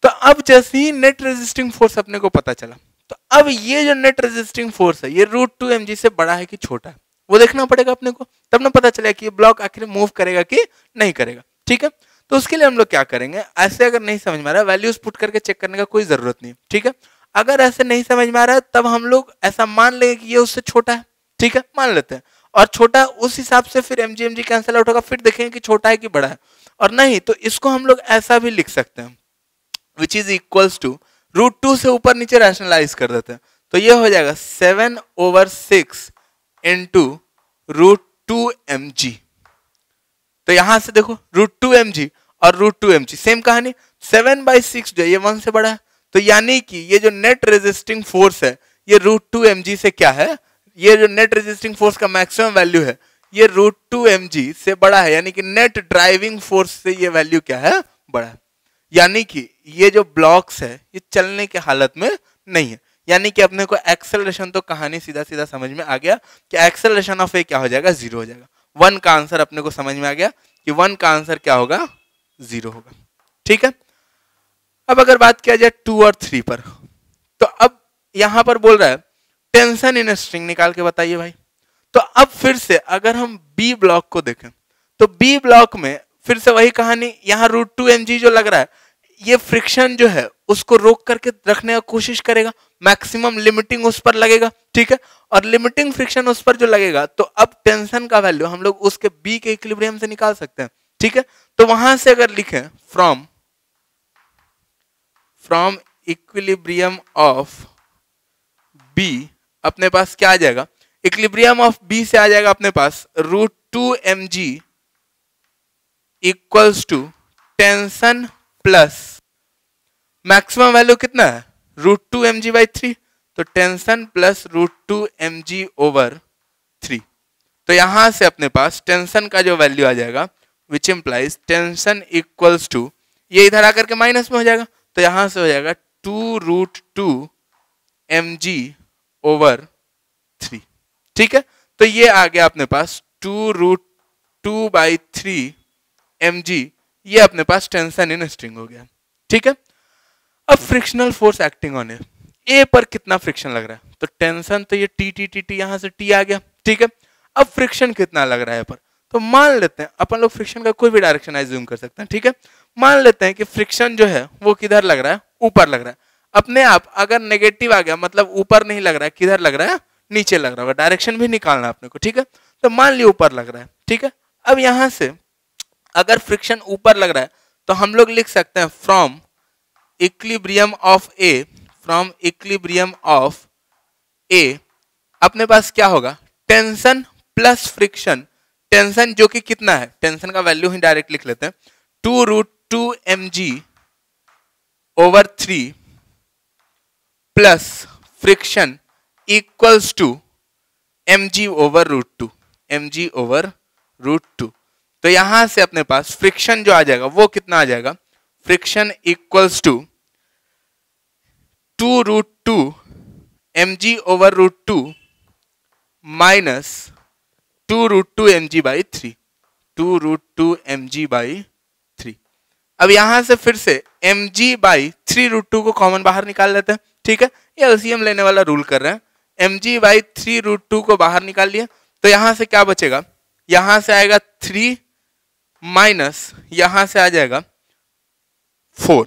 तो अब जैसे ही नेट रेजिस्टिंग फोर्स अपने को पता चला, तो अब ये जो नेट रेजिस्टिंग फोर्स है ये √2 mg से बड़ा है कि छोटा है वो देखना पड़ेगा अपने को, तब ना पता चलेगा कि ये ब्लॉक आखिर मूव करेगा कि नहीं करेगा। ठीक है, तो उसके लिए हम लोग क्या करेंगे, ऐसे अगर नहीं समझ में आ रहा है वैल्यूज पुट करके चेक करने का कोई जरूरत नहीं। ठीक है, अगर ऐसे नहीं समझ में आ रहा है तब हम लोग ऐसा मान लेंगे कि ये उससे छोटा है। ठीक है, मान लेते हैं, और छोटा उस हिसाब से फिर mg कैंसिल आउट होगा, फिर देखेंगे कि छोटा है कि बड़ा है। और नहीं तो इसको हम लोग ऐसा भी लिख सकते हैं, विच इज इक्वल्स टू √2 से ऊपर नीचे रैशनलाइज कर देते हैं, तो ये हो जाएगा 7/6 इंटू √2 mg। तो यहां से देखो √2 mg और √2 mg सेम कहानी, 7/6 जो ये 1 से बड़ा है, तो यानी कि ये जो नेट रेजिस्टिंग फोर्स है ये √2 mg से क्या है, ये जो नेट रेजिस्टिंग फोर्स का मैक्सिमम वैल्यू है ये √2 mg से बड़ा है, यानी कि नेट ड्राइविंग फोर्स से ये वैल्यू क्या है, बड़ा है। यानी कि ये जो ब्लॉक्स है ये चलने की हालत में नहीं है, यानी कि अपने को एक्सेलरेशन तो कहानी सीधा सीधा समझ में आ गया कि एक्सेलरेशन ऑफ ए क्या हो जाएगा, 0 हो जाएगा। 1 का आंसर अपने को समझ में आ गया कि 1 का आंसर क्या होगा, 0 होगा। ठीक है, अब अगर बात किया जाए 2 और 3 पर, तो अब यहां पर बोल रहा है टेंशन इन स्ट्रिंग निकाल के बताइए भाई। तो अब फिर से अगर हम बी ब्लॉक को देखें तो बी ब्लॉक में फिर से वही कहानी, यहाँ √2 mg जो लग रहा है ये फ्रिक्शन जो है उसको रोक करके रखने का कोशिश करेगा, मैक्सिमम लिमिटिंग उस पर लगेगा। ठीक है, और लिमिटिंग फ्रिक्शन उस पर जो लगेगा तो अब टेंशन का वैल्यू हम लोग उसके बी के इक्विलिब्रियम से निकाल सकते हैं। ठीक है, तो वहां से अगर लिखें फ्रॉम इक्विलिब्रियम ऑफ बी, अपने पास क्या आ जाएगा, इक्विलिब्रियम ऑफ बी से आ जाएगा अपने पास √2 mg equals to tension plus maximum value कितना है, √2 mg/3, तो टेंशन प्लस √2 mg/3। तो यहां से अपने पास टेंशन का जो वैल्यू आ जाएगा which implies tension equals to, ये इधर आकर के माइनस में हो जाएगा, तो यहां से हो जाएगा 2√2 mg/3। ठीक है, तो ये आ गया अपने पास 2√2/3 mg, ये अपने पास टेंशन इन स्ट्रिंग हो गया। ठीक है, अब फ्रिक्शनल फोर्स एक्टिंग ऑन ए पर कितना फ्रिक्शन लग रहा है, तो टेंशन तो ये टी यहां से टी आ गया। ठीक है, अब फ्रिक्शन कितना लग रहा है पर, तो मान लेते हैं अपन लोग फ्रिक्शन का कोई भी डायरेक्शन एज्यूम कर सकते हैं। ठीक है, मान लेते हैं कि फ्रिक्शन जो है वो किधर लग रहा है, ऊपर लग रहा है। अपने आप अगर नेगेटिव आ गया मतलब ऊपर नहीं लग रहा है, किधर लग रहा है, नीचे लग रहा होगा, डायरेक्शन भी निकालना अपने को। ठीक है, तो मान लिया ऊपर लग रहा है। ठीक है, अब यहां से अगर फ्रिक्शन ऊपर लग रहा है तो हम लोग लिख सकते हैं फ्रॉम इक्विलिब्रियम ऑफ ए अपने पास क्या होगा, टेंशन प्लस फ्रिक्शन, टेंशन जो कि कितना है, टेंशन का वैल्यू ही डायरेक्ट लिख लेते हैं 2√2 mg/3 plus friction equals to mg/√2। तो यहां से अपने पास फ्रिक्शन जो आ जाएगा वो कितना आ जाएगा, friction equals to 2√2 mg/√2 minus 2√2 mg/3, 2√2 mg/3। अब यहां से फिर से mg/3√2 को कॉमन बाहर निकाल लेते हैं। ठीक है, ये एलसीएम लेने वाला रूल कर रहे हैं, mg/3√2 को बाहर निकाल लिया, तो यहां से क्या बचेगा, यहां से आएगा 3 माइनस यहां से आ जाएगा 4,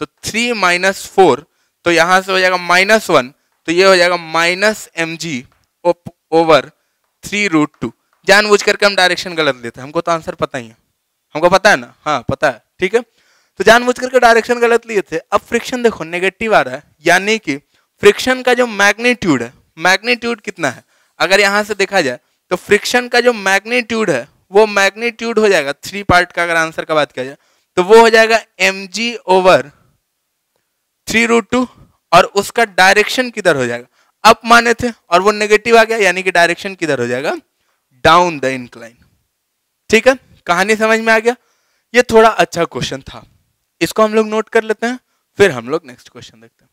तो 3 माइनस 4, तो यहां से हो जाएगा -1, तो ये हो जाएगा -mg/3√2। जानबूझ करके हम डायरेक्शन गलत लेते हैं, हमको तो आंसर पता ही है, हमको पता है ना, हाँ पता है। ठीक है, तो जानबूझ करके डायरेक्शन गलत लिए थे। अब फ्रिक्शन देखो नेगेटिव आ रहा है, यानी कि फ्रिक्शन का जो मैग्नीट्यूड है, मैग्नीट्यूड कितना है, अगर यहां से देखा जाए तो फ्रिक्शन का जो मैग्नीट्यूड है वो मैग्नीट्यूड हो जाएगा 3 पार्ट का, अगर आंसर का बात किया जाए तो वो हो जाएगा mg/3√2, और उसका डायरेक्शन किधर हो जाएगा, अप माने थे और वो नेगेटिव आ गया, यानी कि डायरेक्शन किधर हो जाएगा, डाउन द इंक्लाइन। ठीक है, कहानी समझ में आ गया। ये थोड़ा अच्छा क्वेश्चन था, इसको हम लोग नोट कर लेते हैं, फिर हम लोग नेक्स्ट क्वेश्चन देखते हैं।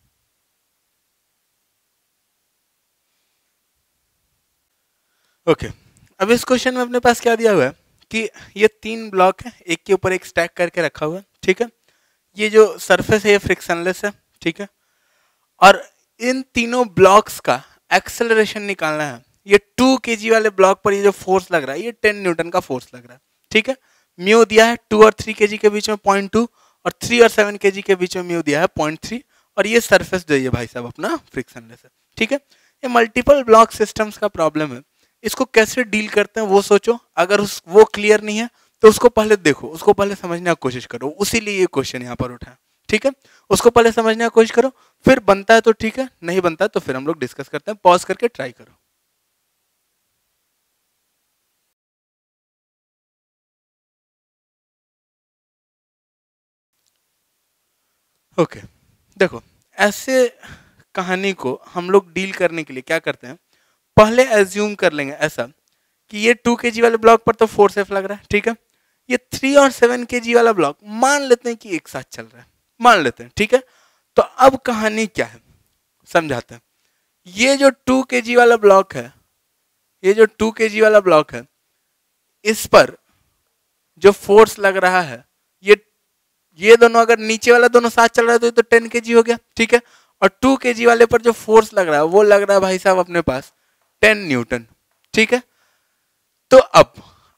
ओके, अब इस क्वेश्चन में अपने पास क्या दिया हुआ है कि ये 3 ब्लॉक है, एक के ऊपर एक स्टैक करके रखा हुआ है। ठीक है, ये जो सरफेस है ये फ्रिक्शनलेस है, ठीक है, और इन तीनों ब्लॉक्स का एक्सेलरेशन निकालना है। ये 2 kg वाले ब्लॉक पर ये जो फोर्स लग रहा है ये 10 न्यूटन का फोर्स लग रहा है, ठीक है। म्यू दिया है 2 और 3 kg के बीच में 0.2 और 3 और 7 kg के बीच में म्यू दिया है 0.3 और ये सरफेस जो ये भाई साहब अपना फ्रिक्शनलेस है, ठीक है। ये मल्टीपल ब्लॉक सिस्टम्स का प्रॉब्लम है, इसको कैसे डील करते हैं वो सोचो। अगर वो क्लियर नहीं है तो उसको पहले देखो, उसको पहले समझने की कोशिश करो, उसीलिए ये क्वेश्चन यहाँ पर उठा है, ठीक है। उसको पहले समझने की कोशिश करो, फिर बनता है तो ठीक है, नहीं बनता है तो फिर हम लोग डिस्कस करते हैं। पॉज करके ट्राई करो। ओके देखो, ऐसे कहानी को हम लोग डील करने के लिए क्या करते हैं, पहले एज्यूम कर लेंगे ऐसा कि ये 2 kg वाले ब्लॉक पर तो फोर्स एफ लग रहा है, ठीक है। ये 3 और 7 kg वाला ब्लॉक मान लेते हैं कि एक साथ चल रहा है, मान लेते हैं, ठीक है। तो अब कहानी क्या है समझाते हैं। ये जो 2 kg वाला ब्लॉक है, ये जो 2 kg वाला ब्लॉक है, इस पर जो फोर्स लग रहा है ये दोनों अगर नीचे वाला दोनों साथ चल रहा है तो ये तो 10 kg हो गया, ठीक है। और 2 kg वाले पर जो फोर्स लग रहा है वो लग रहा है भाई साहब अपने पास 10 न्यूटन, ठीक है। तो अब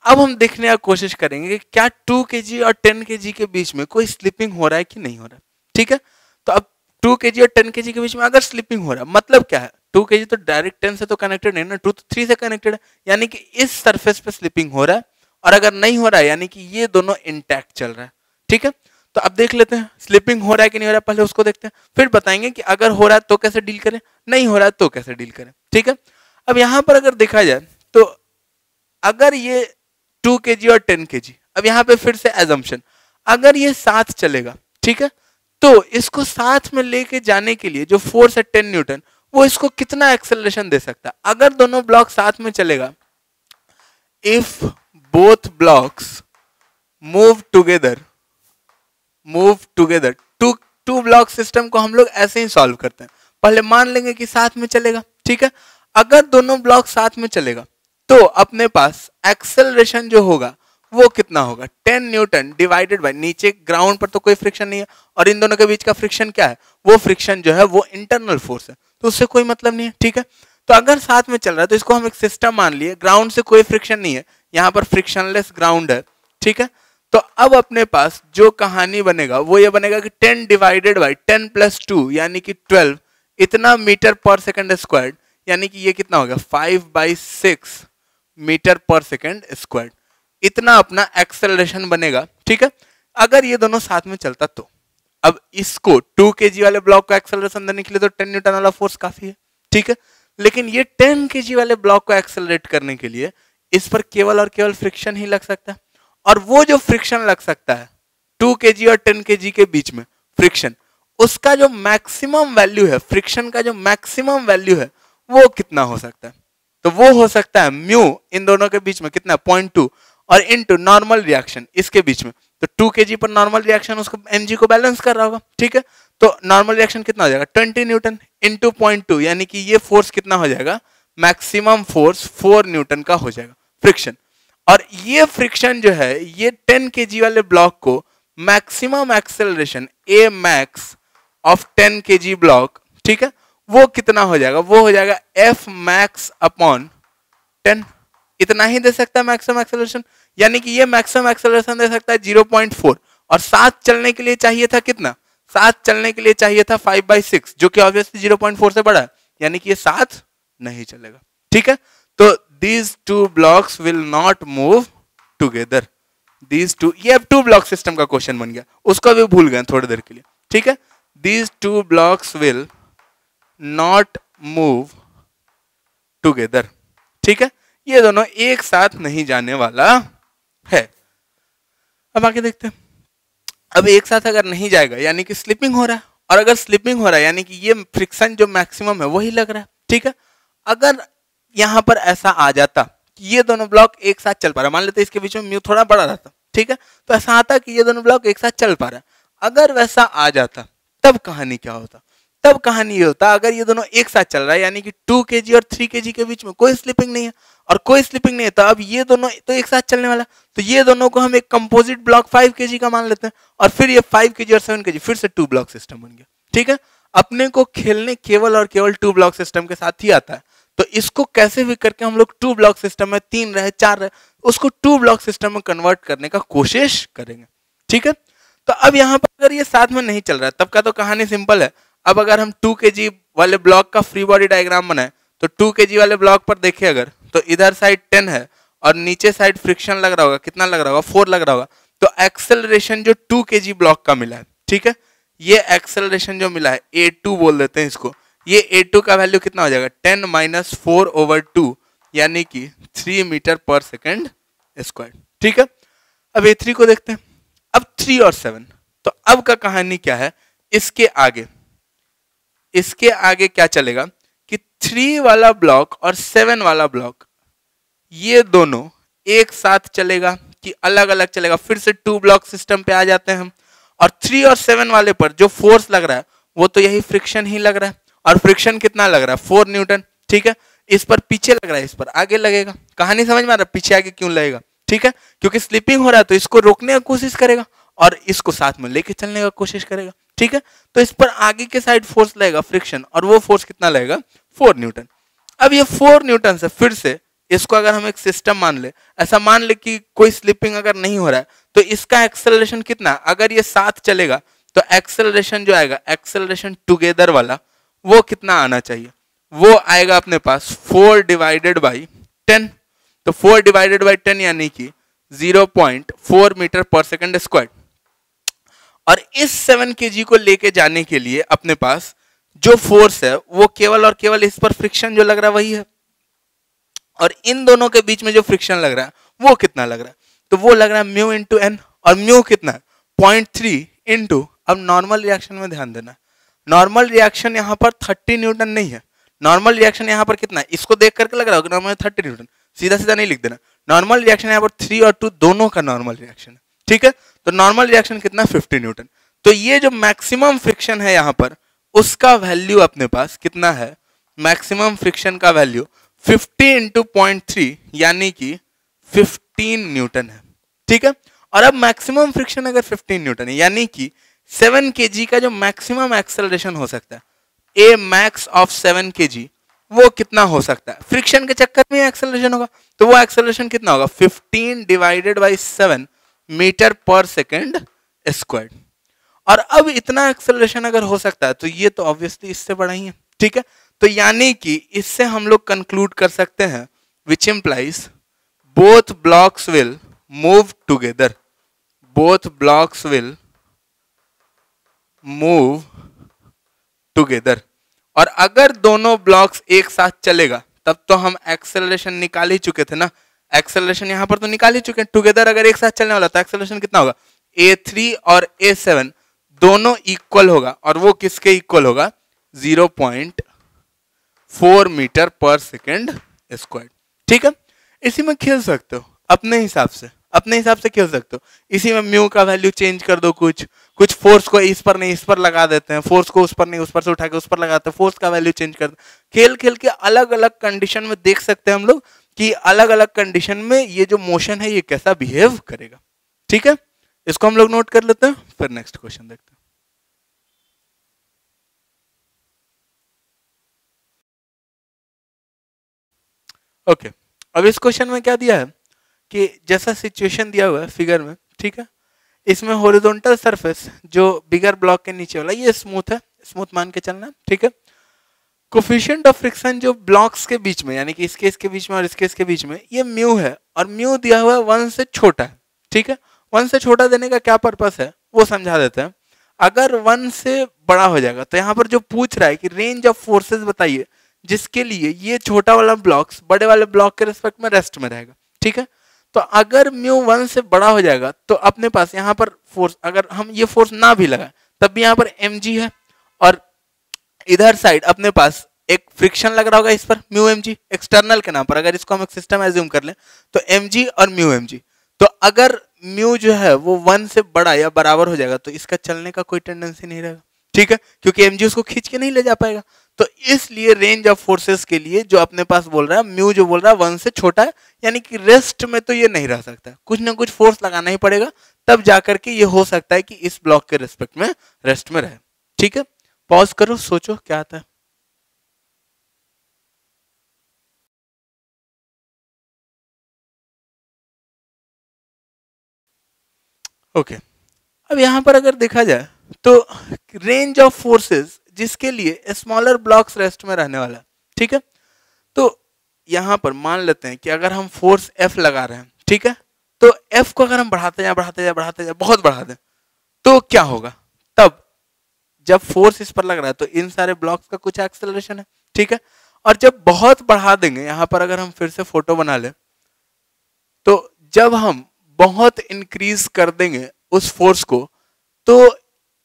हम देखने की कोशिश करेंगे कि क्या 2 kg और 10 kg के बीच में कोई स्लिपिंग हो रहा है कि नहीं हो रहा है, ठीक है। तो अब 2 kg और 10 kg के बीच में अगर स्लिपिंग हो रहा है मतलब क्या है, 2 kg तो डायरेक्ट 10 से तो कनेक्टेड नहीं ना, 2 तो 3 से कनेक्टेड है, यानी कि इस सरफेस पे स्लिपिंग हो रहा है। और अगर नहीं हो रहा है यानी कि ये दोनों इंटैक्ट चल रहा है, ठीक है। तो अब देख लेते हैं स्लिपिंग हो रहा है कि नहीं हो रहा है, पहले उसको देखते हैं, फिर बताएंगे कि अगर हो रहा है तो कैसे डील करें, नहीं हो रहा है तो कैसे डील करें, ठीक है। अब यहां पर अगर देखा जाए तो अगर ये 2 kg और 10 kg, अब यहां पे फिर से एजम्पशन, अगर ये साथ चलेगा, ठीक है, तो इसको साथ में लेके जाने के लिए जो फोर्स है 10 न्यूटन, वो इसको कितना एक्सेलरेशन दे सकता है अगर दोनों ब्लॉक साथ में चलेगा। If both blocks move together two block system को हम लोग ऐसे ही सॉल्व करते हैं। पहले मान लेंगे कि साथ में चलेगा, ठीक है। अगर दोनों ब्लॉक साथ में चलेगा तो अपने पास एक्सेलरेशन जो होगा वो कितना होगा, 10 न्यूटन डिवाइडेड बाय, नीचे ग्राउंड पर तो कोई फ्रिक्शन नहीं है और इन दोनों के बीच का फ्रिक्शन क्या है, वो फ्रिक्शन जो है वो इंटरनल फोर्स है, तो उससे कोई मतलब नहीं है, ठीक है। तो अगर साथ में चल रहा है तो इसको हम एक सिस्टम मान लिए, ग्राउंड से कोई फ्रिक्शन नहीं है, यहाँ पर फ्रिक्शनलेस ग्राउंड है, ठीक है। तो अब अपने पास जो कहानी बनेगा वो ये बनेगा कि 10 डिवाइडेड बाई 10 प्लस 2 यानी कि 12 इतना मीटर पर सेकंड स्क्वायर, यानी कि ये कितना हो गया 5/6 मीटर पर सेकंड स्क्वायर, इतना अपना एक्सेलरेशन बनेगा, ठीक है। अगर ये दोनों साथ में चलता तो अब इसको 2 kg वाले ब्लॉक को एक्सेलरेशन देने के लिए तो 10 न्यूटन वाला फोर्स काफी है, ठीक है। लेकिन ये 10 kg वाले ब्लॉक को एक्सेलरेट करने के लिए इस पर केवल और केवल फ्रिक्शन ही लग सकता है, और वो जो फ्रिक्शन लग सकता है 2 kg और 10 kg के बीच में फ्रिक्शन, उसका जो मैक्सिमम वैल्यू है, फ्रिक्शन का जो मैक्सिमम वैल्यू है वो कितना हो सकता है, तो वो हो सकता है म्यू इन दोनों के बीच में कितना 0.2 और इनटू नॉर्मल रिएक्शन इसके बीच में, तो 2 kg पर नॉर्मल रिएक्शन उसको mg को बैलेंस कर रहा होगा, ठीक है। तो नॉर्मल रिएक्शन कितना हो जाएगा 20 न्यूटन इंटू 0.2, यानी कि ये फोर्स कितना हो जाएगा, मैक्सिमम फोर्स 4 न्यूटन का हो जाएगा फ्रिक्शन। और ये फ्रिक्शन जो है ये 10 kg वाले ब्लॉक को maximum acceleration A max of 10 kg block, ठीक है, वो कितना हो जाएगा, वो हो जाएगा एफ मैक्स अपॉन 10, इतना ही दे सकता है मैक्सिमम एक्सेलरेशन, यानी कि ये मैक्सिमम एक्सेलरेशन दे सकता है 0.4, और साथ चलने के लिए चाहिए था कितना, साथ चलने के लिए चाहिए था 5/6 जो कि ऑब्वियसली 0.4 से बड़ा है, यानी कि ये साथ नहीं चलेगा, ठीक है। तो these two blocks will not move together, these two, ये अब 2 ब्लॉक सिस्टम का क्वेश्चन बन गया, उसको भी भूल गए थोड़ी देर के लिए, ठीक है। these two blocks will not move together, ठीक है, ये दोनों एक साथ नहीं जाने वाला है। अब आगे देखते हैं, अब एक साथ अगर नहीं जाएगा यानी कि स्लिपिंग हो रहा है, और अगर स्लिपिंग हो रहा है यानी कि ये फ्रिक्शन जो मैक्सिमम है वही लग रहा है, ठीक है। अगर यहां पर ऐसा आ जाता कि ये दोनों ब्लॉक एक साथ चल पा रहा, मान लेते इसके बीच में म्यू थोड़ा बड़ा रहता, ठीक है, तो ऐसा आता कि ये दोनों ब्लॉक एक साथ चल पा रहा, अगर वैसा आ जाता तब कहानी क्या होता, तब कहानी ये होता अगर ये दोनों एक साथ चल रहा है यानी कि 2 kg और 3 kg के बीच में कोई स्लिपिंग नहीं है, और कोई स्लिपिंग नहीं है, तो अब ये दोनों तो एक साथ चलने वाला, तो ये दोनों को हम एक कंपोजिट ब्लॉक 5 kg का मान लेते हैं, और फिर ये 5 kg और 7 kg फिर से 2 ब्लॉक सिस्टम बन गया। ठीक है, अपने को खेलने केवल और केवल 2 ब्लॉक सिस्टम के साथ ही आता है, तो इसको कैसे भी करके हम लोग 2 ब्लॉक सिस्टम में 3 रहे 4 रहे उसको 2 ब्लॉक सिस्टम में कन्वर्ट करने का कोशिश करेंगे। ठीक है, तो अब यहाँ पर अगर ये साथ में नहीं चल रहा है तब का तो कहानी सिंपल है। अब अगर हम 2 kg वाले ब्लॉक का फ्री बॉडी डायग्राम बनाए तो 2 kg वाले ब्लॉक पर देखिए अगर, तो इधर साइड 10 है और नीचे साइड फ्रिक्शन लग रहा होगा, कितना लग रहा होगा 4 लग रहा होगा, तो एक्सेलरेशन जो 2 kg ब्लॉक का मिला है, ठीक है, ये एक्सेलरेशन जो मिला है A2 बोल देते हैं इसको, ये A2 का वैल्यू कितना हो जाएगा 10 माइनस 4/2 यानी कि 3 मीटर पर सेकेंड स्क्वायर। ठीक है, अब A3 को देखते हैं। अब 3 और 7, तो अब का कहानी क्या है, इसके आगे क्या चलेगा कि 3 वाला ब्लॉक और 7 वाला ब्लॉक ये दोनों एक साथ चलेगा कि अलग अलग चलेगा, फिर से 2 ब्लॉक सिस्टम पे आ जाते हैं हम। और 3 और 7 वाले पर जो फोर्स लग रहा है वो तो यही फ्रिक्शन ही लग रहा है, और फ्रिक्शन कितना लग रहा है 4 न्यूटन। ठीक है, इस पर पीछे लग रहा है, इस पर आगे लगेगा। कहानी समझ में आ रहा है पीछे आगे क्यों लगेगा? ठीक है, क्योंकि स्लिपिंग हो रहा है तो इसको रोकने की कोशिश करेगा और इसको साथ में लेके चलने का कोशिश करेगा। ठीक है, तो इस पर आगे के साइड फोर्स लगेगा फ्रिक्शन, और वो फोर्स कितना लगेगा 4 न्यूटन। अब ये 4 न्यूटन से फिर से इसको अगर हम एक सिस्टम मान ले, ऐसा मान ले कि कोई स्लिपिंग अगर नहीं हो रहा है तो इसका एक्सेलरेशन कितना, अगर ये साथ चलेगा तो एक्सेलरेशन जो आएगा, एक्सेलरेशन टुगेदर वाला, वो कितना आना चाहिए, वो आएगा अपने पास 4 डिवाइडेड बाई 10। तो 4 डिवाइडेड बाई 10 यानी कि 0.4 मीटर पर सेकेंड स्क्वायर। और इस 7 kg को लेके जाने के लिए अपने पास जो फोर्स है वो केवल और केवल इस पर फ्रिक्शन जो लग रहा है वही है, और इन दोनों के बीच में जो फ्रिक्शन लग रहा है वो कितना लग रहा है, तो वो लग रहा है म्यू इंटू एन, और म्यू कितना है 0.3 इंटू, अब नॉर्मल रिएक्शन में ध्यान देना, नॉर्मल रिएक्शन यहाँ पर 30 न्यूटन नहीं है, नॉर्मल रिएक्शन यहाँ पर कितना है, इसको देख करके लग रहा होगा नॉर्मल 30 न्यूटन, सीधा सीधा नहीं लिख देना, नॉर्मल रिएक्शन यहाँ पर 3 और 2 दोनों का नॉर्मल रिएक्शन है। ठीक है, तो नॉर्मल रिएक्शन कितना 50 न्यूटन, तो ये जो मैक्सिमम फ्रिक्शन है यहाँ पर उसका वैल्यू अपने पास कितना है, मैक्सिमम फ्रिक्शन का वैल्यू 50 इंटू 0.3 यानी कि 15 न्यूटन है। ठीक है, और अब मैक्सिमम फ्रिक्शन अगर 15 न्यूटन है यानी कि 7 kg का जो मैक्सिमम एक्सेलरेशन हो सकता है, ए मैक्स ऑफ 7 kg, वो कितना हो सकता है, फ्रिक्शन के चक्कर में एक्सेलरेशन होगा, तो वो एक्सेलरेशन कितना होगा 15 डिवाइडेड बाई 7 मीटर पर सेकेंड स्क्वायर। और अब इतना एक्सेलरेशन अगर हो सकता है तो ये तो ऑब्वियसली इससे बड़ा ही है। ठीक है, तो यानी कि इससे हम लोग कंक्लूड कर सकते हैं which implies both blocks will move together, both blocks will move together. और अगर दोनों ब्लॉक्स एक साथ चलेगा तब तो हम एक्सेलरेशन निकाल ही चुके थे ना, एक्सेलरेशन यहां पर तो निकाल ही चुके हैं, टुगेदर अगर एक साथ चलने वाला तो एक्सेलरेशन कितना होगा A3 और A7 दोनों इक्वल होगा, और वो किसके इक्वल होगा 0.4 मीटर पर सेकेंड स्क्वायर। ठीक है, इसी में खेल सकते हो अपने हिसाब से, अपने हिसाब से खेल सकते हो, इसी में म्यू का वैल्यू चेंज कर दो, कुछ फोर्स को इस पर नहीं इस पर लगा देते हैं, फोर्स को उस पर नहीं उस पर से उठा के उस पर लगाते हैं, फोर्स का वैल्यू चेंज कर दो, खेल खेल के अलग अलग कंडीशन में देख सकते हैं हम लोग कि अलग अलग कंडीशन में ये जो मोशन है ये कैसा बिहेव करेगा। ठीक है, इसको हम लोग नोट कर लेते हैं, फिर नेक्स्ट क्वेश्चन देखते हैं। ओके, अब इस क्वेश्चन में क्या दिया है कि जैसा सिचुएशन दिया हुआ है फिगर में, ठीक है, इसमें हॉरिजॉन्टल सरफेस जो बिगर ब्लॉक के नीचे वाला ये स्मूथ है, स्मूथ मान के चलना। ठीक है, कोफिशिएंट ऑफ फ्रिक्शन जो ब्लॉक्स के बीच में यानी कि इसके बीच में और इसके बीच में ये म्यू है, और म्यू दिया हुआ है 1 से छोटा है। ठीक है, 1 से छोटा देने का क्या पर्पस है वो समझा देते हैं। अगर 1 से बड़ा हो जाएगा तो यहाँ पर जो पूछ रहा है कि रेंज ऑफ फोर्सेस बताइए जिसके लिए ये छोटा वाला ब्लॉक्स बड़े वाले ब्लॉक के रिस्पेक्ट में रेस्ट में रहेगा। ठीक है, तो अगर म्यू 1 से बड़ा हो जाएगा तो अपने पास यहाँ पर फोर्स, अगर हम ये फोर्स ना भी लगाए तब भी यहाँ पर mg है, और इधर साइड अपने पास एक फ्रिक्शन लग रहा होगा इस पर म्यू mg एक्सटर्नल के नाम पर, अगर इसको हम एक सिस्टम एज्यूम कर लें तो mg और म्यू mg, तो अगर म्यू जो है वो 1 से बड़ा या बराबर हो जाएगा तो इसका चलने का कोई टेंडेंसी नहीं रहेगा। ठीक है, क्योंकि mg उसको खींच के नहीं ले जा पाएगा, तो इसलिए रेंज ऑफ फोर्सेस के लिए जो अपने पास बोल रहा है म्यू जो बोल रहा है 1 से छोटा है, यानी कि रेस्ट में तो ये नहीं रह सकता, कुछ ना कुछ फोर्स लगाना ही पड़ेगा, तब जाकर के ये हो सकता है कि इस ब्लॉक के रिस्पेक्ट में रेस्ट में रहे। ठीक है, पॉज करो, सोचो क्या आता है। ओके, अब यहां पर अगर देखा जाए तो रेंज ऑफ फोर्सेस जिसके लिए स्मॉलर ब्लॉक्स रेस्ट में रहने वाला है, ठीक है, तो यहां पर मान लेते हैं कि अगर हम फोर्स F लगा रहे हैं, ठीक है, तो F को अगर हम बढ़ाते जाए बढ़ाते जाए बढ़ाते जाए बहुत बढ़ा दें तो क्या होगा, तब जब फोर्स इस पर लग रहा है तो इन सारे ब्लॉक्स का कुछ एक्सेलरेशन है, ठीक है, और जब बहुत बढ़ा देंगे, यहां पर अगर हम फिर से फोटो बना लें तो जब हम बहुत इंक्रीज कर देंगे उस फोर्स को, तो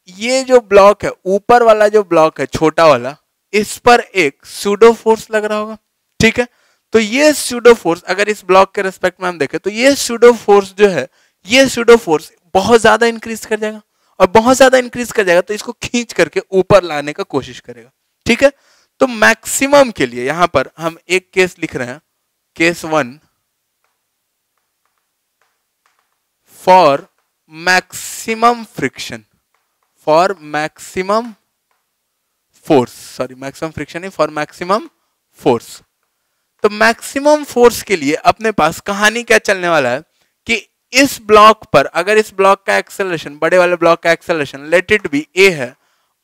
ये जो ब्लॉक है, ऊपर वाला जो ब्लॉक है छोटा वाला, इस पर एक सूडो फोर्स लग रहा होगा, ठीक है, तो ये सूडो फोर्स अगर इस ब्लॉक के रिस्पेक्ट में हम देखें तो ये सूडो फोर्स जो है, ये सूडो फोर्स बहुत ज्यादा इंक्रीज कर जाएगा, और बहुत ज्यादा इंक्रीज कर जाएगा तो इसको खींच करके ऊपर लाने का कोशिश करेगा, ठीक है, तो मैक्सिमम के लिए यहां पर हम एक केस लिख रहे हैं, case 1 for maximum friction, for maximum force, sorry maximum friction नहीं, फॉर मैक्सिमम फोर्स। तो मैक्सिमम फोर्स के लिए अपने पास कहानी क्या चलने वाला है कि इस ब्लॉक पर अगर इस ब्लॉक का एक्सेलरेशन, बड़े वाले ब्लॉक का एक्सेलरेशन लेट इट बी ए है,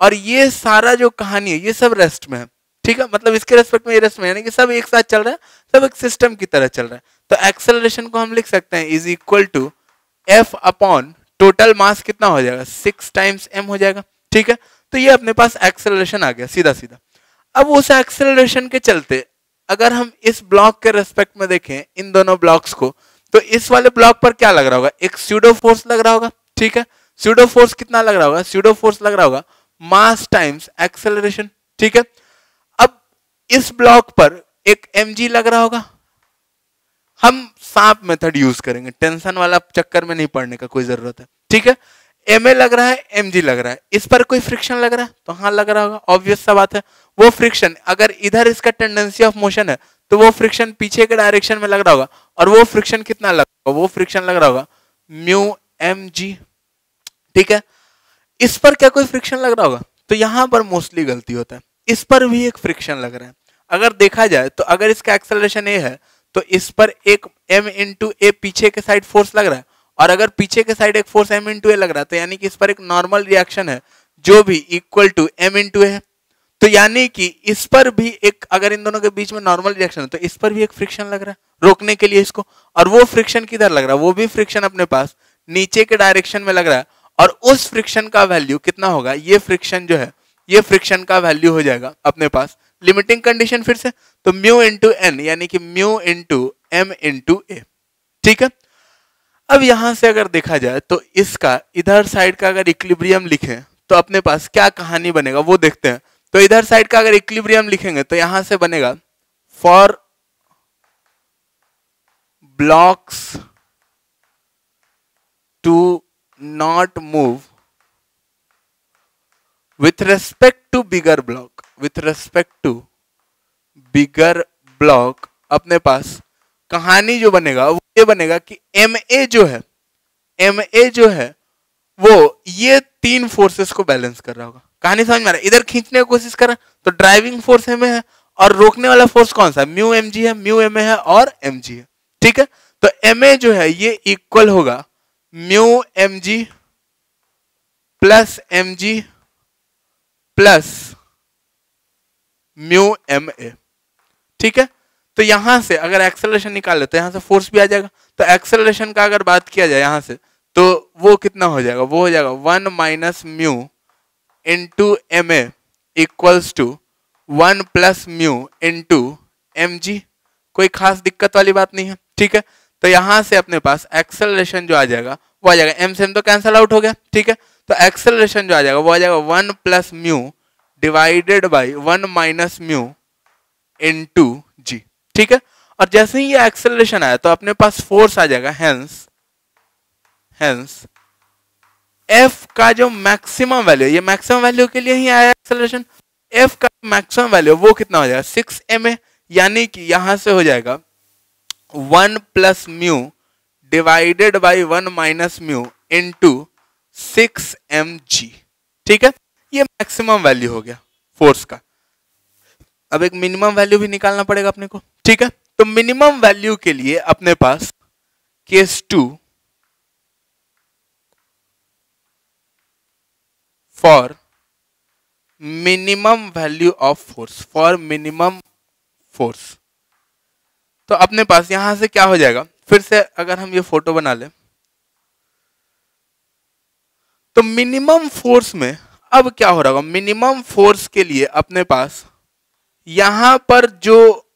और ये सारा जो कहानी है ये सब रेस्ट में है, ठीक है, मतलब इसके रेस्पेक्ट में ये रेस्ट में, यानी कि सब एक साथ चल रहा है, सब एक सिस्टम की तरह चल रहा है, तो एक्सेलरेशन को हम लिख सकते हैं is equal to F upon total mass कितना हो जाएगा, 6 टाइम्स m हो जाएगा, ठीक है, तो ये अपने पास एक्सेलरेशन आ गया सीधा सीधा। अब उस एक्सेलरेशन के चलते अगर हम इस ब्लॉक के रेस्पेक्ट में देखें इन दोनों ब्लॉक्स को, तो इस वाले ब्लॉक पर क्या लग रहा होगा, एक स्यूडो फोर्स लग रहा होगा, ठीक है, स्यूडो फोर्स कितना लग रहा होगा, स्यूडो फोर्स लग रहा होगा मास टाइम्स एक्सेलरेशन, ठीक है, अब इस ब्लॉक पर एक mg लग रहा होगा, हम सांप मेथड यूज करेंगे, टेंशन वाला चक्कर में नहीं पड़ने का कोई जरूरत है, ठीक है, ma लग रहा है, mg लग रहा है, इस पर कोई फ्रिक्शन लग रहा है, तो हाँ लग रहा होगा, ऑब्वियस सा बात है, वो फ्रिक्शन अगर इधर इसका टेंडेंसी ऑफ मोशन है तो वो फ्रिक्शन पीछे के डायरेक्शन में लग रहा होगा, और वो फ्रिक्शन कितना लग रहा होगा, वो फ्रिक्शन लग रहा होगा म्यू mg, ठीक है, इस पर क्या कोई फ्रिक्शन लग रहा होगा, तो यहां पर मोस्टली गलती होता है, इस पर भी एक फ्रिक्शन लग रहा है, अगर देखा जाए तो अगर इसका एक्सेलरेशन ए है तो इस पर एक m इंटू ए पीछे के साइड फोर्स लग रहा है, और अगर पीछे के साइड एक फोर्स m इंटू ए लग रहा है, तो यानी कि इस पर एक नॉर्मल रिएक्शन है जो भी इक्वल टू m इंटू ए है, तो यानी कि इस पर भी एक, अगर इन दोनों के बीच में नॉर्मल रिएक्शन है तो इस पर भी एक फ्रिक्शन लग रहा है रोकने के लिए इसको, और वो फ्रिक्शन किधर लग रहा है, वो भी फ्रिक्शन अपने पास नीचे के डायरेक्शन में लग रहा है, और उस फ्रिक्शन का वैल्यू कितना होगा, ये फ्रिक्शन जो है, ये फ्रिक्शन का वैल्यू हो जाएगा अपने पास, लिमिटिंग कंडीशन फिर से, तो म्यू इंटू एन यानी कि म्यू इंटू एम इंटू ए, ठीक है। अब यहां से अगर देखा जाए तो इसका इधर साइड का अगर इक्विलिब्रियम लिखें तो अपने पास क्या कहानी बनेगा वो देखते हैं। तो इधर साइड का अगर इक्विलिब्रियम लिखेंगे तो यहां से बनेगा for blocks to not move with respect to bigger block, with respect to bigger block, अपने पास कहानी जो बनेगा वो ये बनेगा कि MA जो है, MA जो है वो ये तीन फोर्सेस को बैलेंस कर रहा होगा। कहानी समझ में आ रहा है? इधर खींचने की कोशिश कर रहा है तो ड्राइविंग फोर्स MA है और रोकने वाला फोर्स कौन सा है? म्यू MG है, म्यू MA है और MG है, ठीक है। तो MA जो है ये इक्वल होगा mu MG plus MG plus mu MA, ठीक है। तो यहां से अगर एक्सेलरेशन निकाल ले तो यहां से फोर्स भी आ जाएगा। तो एक्सेलरेशन का अगर बात किया जाए यहां से तो वो कितना हो जाएगा, वो हो जाएगा 1 minus mu into MA equals to 1 plus mu into MG। कोई खास दिक्कत वाली बात नहीं है, ठीक है। तो यहां से अपने पास एक्सेलरेशन जो आ जाएगा वो आ जाएगा, M से M तो कैंसल आउट हो गया, ठीक है। तो एक्सेलरेशन जो आ जाएगा वो आ जाएगा 1 plus mu divided by 1 minus mu into G, ठीक है। और जैसे ही ये एक्सेलरेशन आया तो अपने पास फोर्स आ जाएगा, हेंस F का जो मैक्सिमम वैल्यू, ये मैक्सिमम वैल्यू के लिए ही आया एक्सेलरेशन, एफ का मैक्सिमम वैल्यू वो कितना हो जाएगा 6 ma, यानी कि यहां से हो जाएगा 1 plus mu divided by 1 minus mu into 6 mg। ठीक है, ये मैक्सिमम वैल्यू हो गया फोर्स का। अब एक मिनिमम वैल्यू भी निकालना पड़ेगा अपने को। ठीक है, तो मिनिमम वैल्यू के लिए अपने पास case 2 for minimum value of force, for minimum force. तो अपने पास यहां से क्या हो जाएगा, फिर से अगर हम ये फोटो बना ले तो मिनिमम फोर्स में अब क्या हो रहा होगा, मिनिमम फोर्स के लिए अपने पास यहां पर जो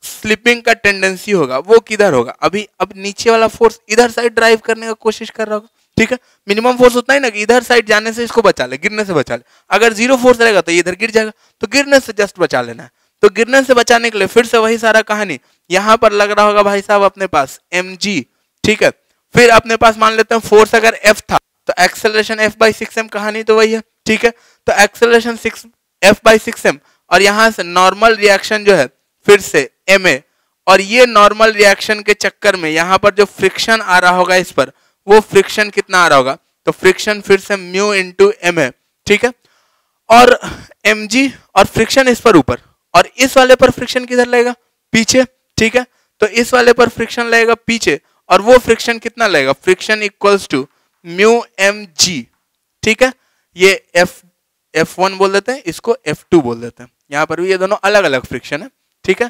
स्लिपिंग का टेंडेंसी होगा वो किधर होगा, अभी अब नीचे वाला फोर्स इधर साइड ड्राइव करने का कोशिश कर रहा होगा। ठीक है, मिनिमम फोर्स उतना ही ना कि इधर साइड जाने से इसको बचा ले, गिरने से बचा ले। अगर जीरो फोर्स रहेगा तो ये इधर गिर जाएगा, तो गिरने से जस्ट बचा लेना है। तो गिरने से बचाने के लिए फिर से वही सारा कहानी, यहां पर लग रहा होगा भाई साहब अपने पास mg। ठीक है, फिर अपने पास मान लेते हैं फोर्स अगर f था तो एक्सेलरेशन f/6m, कहानी तो वही है। ठीक है, तो एक्सेलरेशन f/6m और यहां से नॉर्मल रिएक्शन जो है फिर से ma, और ये नॉर्मल रिएक्शन के चक्कर में यहां पर जो फ्रिक्शन आ रहा होगा इस पर, वो फ्रिक्शन कितना आ रहा होगा, तो फ्रिक्शन फिर से म्यू इंटू ma। ठीक है, और mg और फ्रिक्शन इस पर ऊपर, और इस वाले पर फ्रिक्शन किधर लगेगा, पीछे। ठीक है, तो इस वाले पर फ्रिक्शन लगेगा पीछे, और वो फ्रिक्शन कितना लगेगा, friction equals to mu mg। ठीक है, ये f1 बोल देते हैं, इसको f2 बोल देते हैं। यहां पर भी ये दोनों अलग अलग फ्रिक्शन है। ठीक है,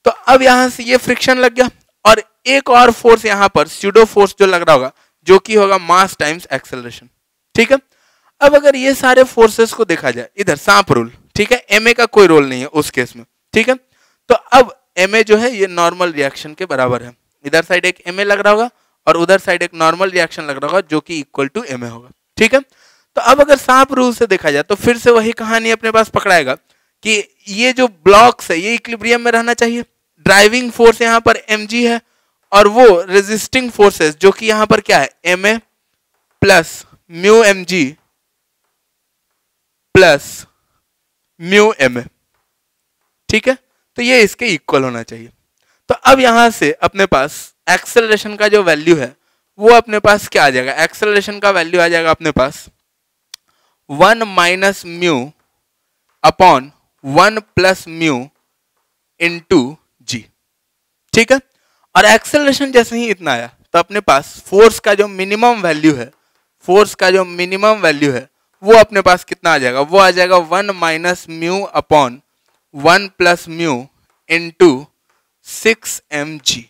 तो अब यहां से ये फ्रिक्शन लग गया, और एक और फोर्स यहां पर स्यूडो फोर्स जो लग रहा होगा, जो कि होगा मास टाइम्स एक्सेलरेशन। ठीक है, अब अगर ये सारे फोर्सेस को देखा जाए, इधर सांप रूल, ठीक है, ma का कोई रोल नहीं है उस केस में। ठीक है, तो अब ma जो है ये नॉर्मल रिएक्शन के बराबर है, इधर साइड एक ma लग रहा होगा और उधर साइड एक नॉर्मल रिएक्शन लग रहा होगा जो कि इक्वल टू ma होगा। ठीक है, तो अब अगर सांप रूल से देखा जाए तो फिर से वही कहानी अपने पास पकड़ाएगा कि ये जो ब्लॉक्स है ये इक्विलिब्रियम में रहना चाहिए। ड्राइविंग फोर्स यहां पर mg है, और वो रेजिस्टिंग फोर्सेस जो कि यहां पर क्या है ma plus mu mg plus mu ma। ठीक है, तो ये इसके इक्वल होना चाहिए। तो अब यहां से अपने पास एक्सेलरेशन का जो वैल्यू है वो अपने पास क्या आ जाएगा, एक्सेलरेशन का वैल्यू आ जाएगा अपने पास 1 minus mu upon 1 plus mu into g. ठीक है, और एक्सेलरेशन जैसे ही इतना आया तो अपने पास फोर्स का जो मिनिमम वैल्यू है, फोर्स का जो मिनिमम वैल्यू है वो अपने पास कितना आ जाएगा, वो आ जाएगा 1 minus mu upon 1 plus mu into 6 mg।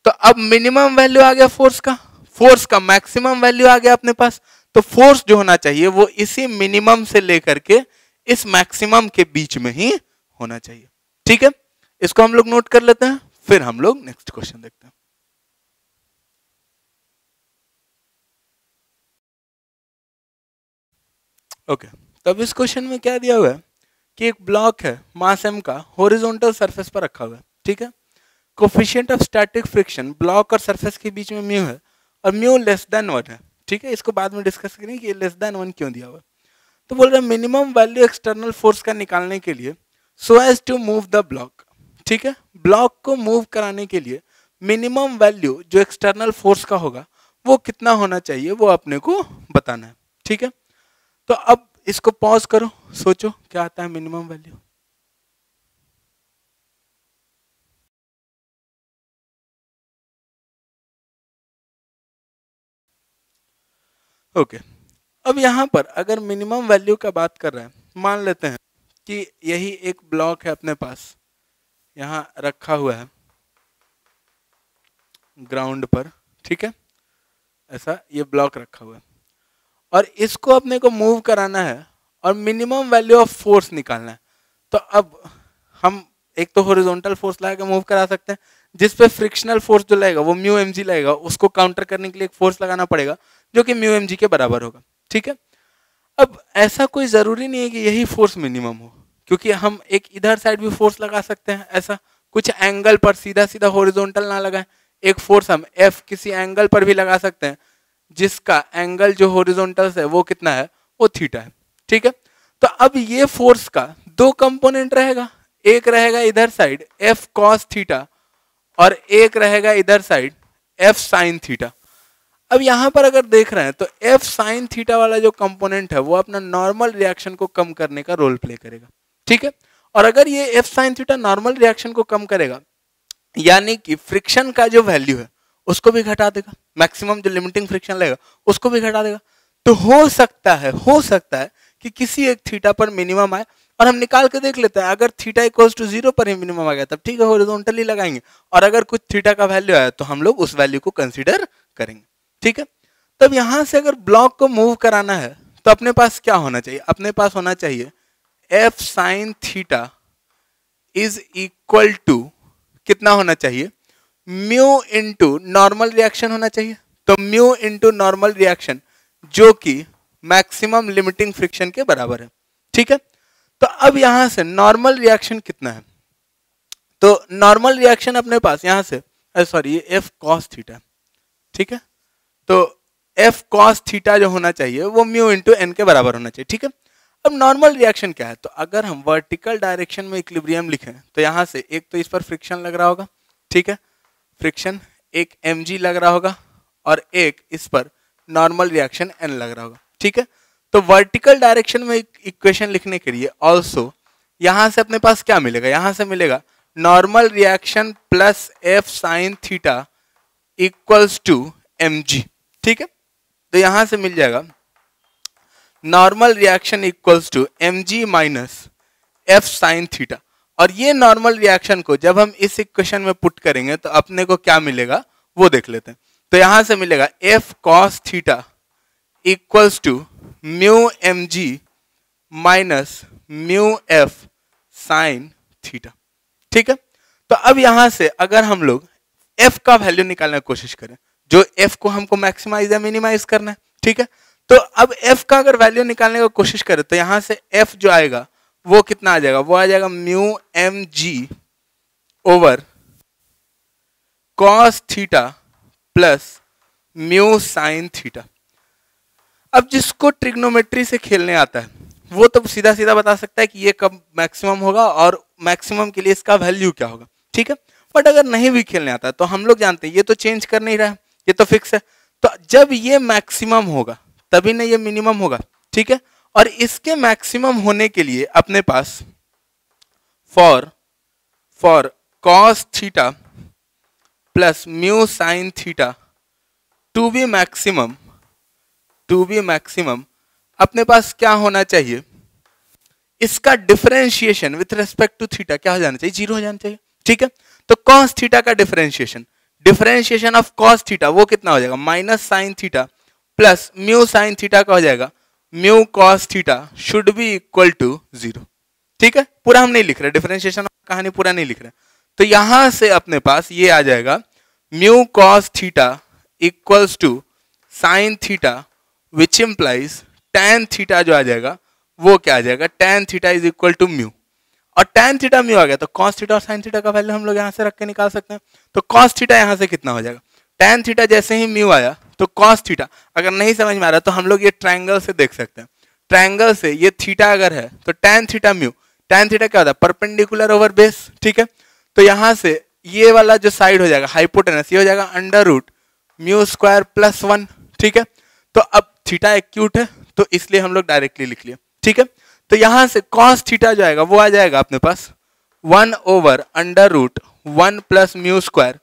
तो अब मिनिमम वैल्यू आ गया फोर्स का मैक्सिमम वैल्यू आ गया अपने पास। तो फोर्स जो होना चाहिए वो इसी मिनिमम से लेकर के इस मैक्सिमम के बीच में ही होना चाहिए। ठीक है, इसको हम लोग नोट कर लेते हैं, फिर हम लोग नेक्स्ट क्वेश्चन देखते हैं। ओके, तब इस क्वेश्चन में क्या दिया हुआ है कि एक ब्लॉक है मास m का हॉरिजॉन्टल सरफेस पर रखा हुआ है। ठीक है, coefficient of static friction block और सरफेस के बीच में म्यू है और म्यू लेस देन 1 है। ठीक है, इसको बाद में डिस्कस करेंगे कि लेस देन 1 क्यों दिया हुआ है। तो बोल रहे हैं मिनिमम वैल्यू एक्सटर्नल फोर्स का निकालने के लिए so as to move the block. ठीक है, ब्लॉक को मूव कराने के लिए मिनिमम वैल्यू जो एक्सटर्नल फोर्स का होगा वो कितना होना चाहिए वो अपने को बताना है। ठीक है, तो अब इसको पॉज करो, सोचो क्या आता है मिनिमम वैल्यू। ओके, अब यहां पर अगर मिनिमम वैल्यू का बात कर रहे हैं, मान लेते हैं कि यही एक ब्लॉक है अपने पास, यहां रखा हुआ है ग्राउंड पर। ठीक है, ऐसा ये ब्लॉक रखा हुआ है और इसको अपने को मूव कराना है और मिनिमम वैल्यू ऑफ फोर्स निकालना है। तो अब हम एक तो हॉरिजॉन्टल फोर्स लगा के मूव करा सकते हैं, जिस पे फ्रिक्शनल फोर्स जो लगेगा वो म्यू mg लगेगा, उसको काउंटर करने के लिए एक फोर्स लगाना पड़ेगा जो कि म्यू mg के बराबर होगा। ठीक है, अब ऐसा कोई जरूरी नहीं है कि यही फोर्स मिनिमम हो, क्योंकि हम एक इधर साइड भी फोर्स लगा सकते हैं। ऐसा कुछ एंगल पर सीधा सीधा हॉरिजॉन्टल ना लगाएं, एक फोर्स हम F किसी एंगल पर भी लगा सकते हैं जिसका एंगल जो हॉरिजॉन्टल है वो कितना है, वो थीटा है। ठीक है। तो अब ये फोर्स का दो कंपोनेंट रहेगा, एक रहेगा इधर साइड F cos थीटा और एक रहेगा इधर साइड F sin थीटा। अब यहां पर अगर देख रहे हैं तो F sin थीटा वाला जो कंपोनेंट है वो अपना नॉर्मल रिएक्शन को कम करने का रोल प्ले करेगा, ठीक है। और अगर ये F sin theta normal reaction को कम करेगा यानी कि फ्रिक्शन का जो वैल्यू है उसको भी घटा देगा, मैक्सिमम जो लिमिटिंग फ्रिक्शन लगेगा उसको भी घटा देगा। तो हो सकता है कि किसी एक थीटा पर मिनिमम आए, और हम निकाल के देख लेते हैं अगर थीटा इक्वल्स टू 0 पर ही मिनिमम आ गया तब ठीक है, हॉरिजॉन्टली लगाएंगे, और अगर कुछ थीटा का वैल्यू आया तो हम लोग उस वैल्यू को कंसीडर करेंगे, ठीक है। तब यहां से अगर ब्लॉक को मूव कराना है तो अपने पास क्या होना चाहिए, अपने पास होना चाहिए F sin theta is equal to कितना होना चाहिए, म्यू इंटू नॉर्मल रिएक्शन होना चाहिए। तो म्यू इंटू नॉर्मल रिएक्शन जो कि मैक्सिमम लिमिटिंग फ्रिक्शन के बराबर है, ठीक है। तो अब यहां से नॉर्मल रिएक्शन कितना है, तो नॉर्मल रिएक्शन अपने पास यहां से सॉरी ये F cos थीटा, ठीक है। तो F cos थीटा जो होना चाहिए वो म्यू इंटू एन के बराबर होना चाहिए, ठीक है। अब नॉर्मल रिएक्शन क्या है, तो अगर हम वर्टिकल डायरेक्शन में इक्विलिब्रियम लिखें तो यहां से एक तो इस पर फ्रिक्शन लग रहा होगा, ठीक है, फ्रिक्शन एक mg लग रहा होगा, और एक इस पर नॉर्मल रिएक्शन n लग रहा होगा, ठीक है। तो वर्टिकल डायरेक्शन में इक्वेशन लिखने के लिए ऑल्सो यहां से अपने पास क्या मिलेगा, यहां से मिलेगा normal reaction plus F sin theta equals to mg, ठीक है। तो यहां से मिल जाएगा normal reaction equals to mg minus F sin theta, और ये नॉर्मल रिएक्शन को जब हम इस इक्वेशन में पुट करेंगे तो अपने को क्या मिलेगा वो देख लेते हैं। तो यहां से मिलेगा F cos theta equals to mu mg minus mu F sin theta, ठीक है। तो अब यहां से अगर हम लोग F का वैल्यू निकालने की कोशिश करें, जो F को हमको मैक्सिमाइज या मिनिमाइज करना है, ठीक है। तो अब F का अगर वैल्यू निकालने की कोशिश करें तो यहां से F जो आएगा वो कितना आ जाएगा, वो आ जाएगा mu mg over cos theta plus mu sine theta. अब जिसको ट्रिग्नोमेट्री से खेलने आता है वो तो सीधा सीधा बता सकता है कि ये कब मैक्सिमम होगा और मैक्सिमम के लिए इसका वैल्यू क्या होगा, ठीक है। बट अगर नहीं भी खेलने आता तो हम लोग जानते हैं ये तो चेंज कर नहीं रहा है, ये तो फिक्स है। तो जब ये मैक्सिमम होगा तभी ना ये मिनिमम होगा, ठीक है। और इसके मैक्सिमम होने के लिए अपने पास for cos theta plus mu sine theta to be maximum अपने पास क्या होना चाहिए, इसका differentiation with respect to theta क्या हो जाना चाहिए, 0 हो जाना चाहिए, ठीक है। तो cos थीटा का डिफरेंशिएशन ऑफ cos थीटा वो कितना हो जाएगा, minus sine theta plus mu sine theta का हो जाएगा mu cos theta should be equal to 0, ठीक है। पूरा हम नहीं लिख रहे, डिफरेंशिएशन कहानी पूरा नहीं लिख रहे। तो यहां से अपने पास ये आ जाएगा mu cos theta equals to sine theta which implies tan theta जो आ जाएगा वो क्या आ जाएगा, tan theta is equal to mu, और tan थीटा म्यू आ गया तो cos थीटा और sin थीटा का वैल्यू हम लोग यहां से रख के निकाल सकते हैं। तो cos थीटा यहां से कितना हो जाएगा, tan थीटा जैसे ही म्यू आया तो cos थीटा, अगर नहीं समझ में आ रहा तो हम लोग ये ट्रायंगल से देख सकते हैं, ट्रायंगल से ये थीटा अगर है तो tan theta mu, tan theta क्या होता है परपेंडिकुलर ओवर बेस, ठीक है। तो यहां से ये वाला जो साइड हो जाएगा हाइपोटेनस ये हो जाएगा under root mu square plus 1, ठीक है। तो अब थीटा एक्यूट है तो इसलिए हम लोग डायरेक्टली लिख लिया, ठीक है। तो यहां से cos थीटा जो आएगा वो आ जाएगा अपने पास 1 over under root 1 plus mu square,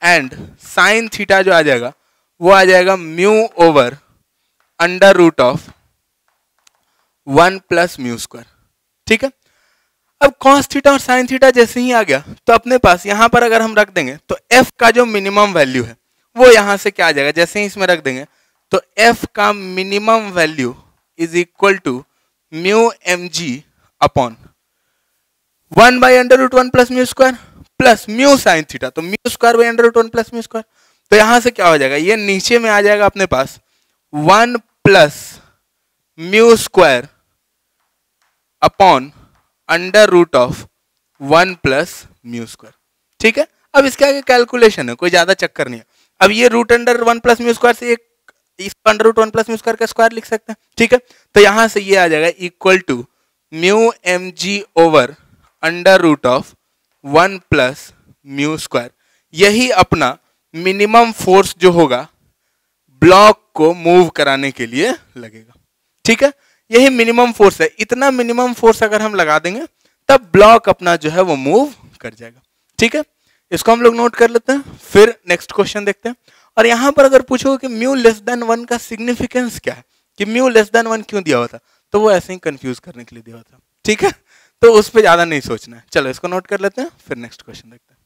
and sine theta जो आ जाएगा वो आ जाएगा mu over under root of 1 plus mu square, ठीक है। अब cos थीटा और साइन थीटा जैसे ही आ गया तो अपने पास यहां पर अगर हम रख देंगे तो f का जो मिनिमम वैल्यू है वो यहां से क्या आ जाएगा, जैसे ही इसमें रख देंगे तो f का minimum value is equal to mu mg upon 1 by under root 1 plus mu square plus mu sine theta, तो mu square by under root 1 plus mu square. तो यहां से क्या हो जाएगा, ये नीचे में आ जाएगा अपने पास 1 plus mu square upon under root of 1 plus mu square, ठीक है। अब इसके आगे कैलकुलेशन है, कोई ज्यादा चक्कर नहीं है। अब ये root under 1 plus mu square से एक इसका under root 1 plus mu square का स्क्वायर लिख सकते हैं, ठीक है। तो यहां से ये आ जाएगा equal to mu m g over under root of 1 plus mu square. यही अपना मिनिमम फोर्स जो होगा ब्लॉक को मूव कराने के लिए लगेगा, ठीक है। यही मिनिमम फोर्स है। इतना मिनिमम फोर्स अगर हम लगा देंगे तब ब्लॉक अपना जो है वो मूव कर जाएगा, ठीक है। इसको हम लोग नोट कर लेते हैं, फिर नेक्स्ट क्वेश्चन देखते हैं। और यहां पर अगर पूछोगे कि म्यू लेस देन 1 का सिग्निफिकेंस क्या है, कि म्यू लेस देन 1 क्यों दिया हुआ था, तो वो ऐसे ही कंफ्यूज करने के लिए दिया हुआ था, ठीक है। तो उस पर ज्यादा नहीं सोचना है। चलो इसको नोट कर लेते हैं, फिर नेक्स्ट क्वेश्चन देखते हैं।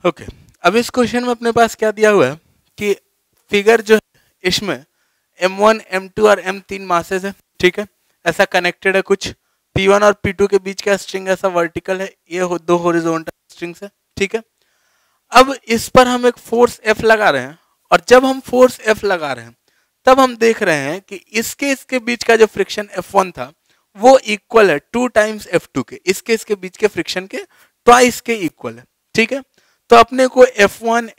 ओके अब इस क्वेश्चन में अपने पास क्या दिया हुआ है कि फिगर जो है इसमें M1, M2 और M3 मासेस है, ठीक है। ऐसा कनेक्टेड है कुछ, P1 और P2 के बीच का स्ट्रिंग ऐसा वर्टिकल है, ये दो हॉरिजॉन्टल स्ट्रिंग्स है, ठीक है। अब इस पर हम एक फोर्स F लगा रहे हैं, और जब हम फोर्स F लगा रहे हैं तब हम देख रहे हैं कि इसके बीच का जो फ्रिक्शन F1 था वो इक्वल है 2 टाइम्स F2 के, इसके बीच के फ्रिक्शन के ट्वाइस के इक्वल है, ठीक है। तो अपने को F1,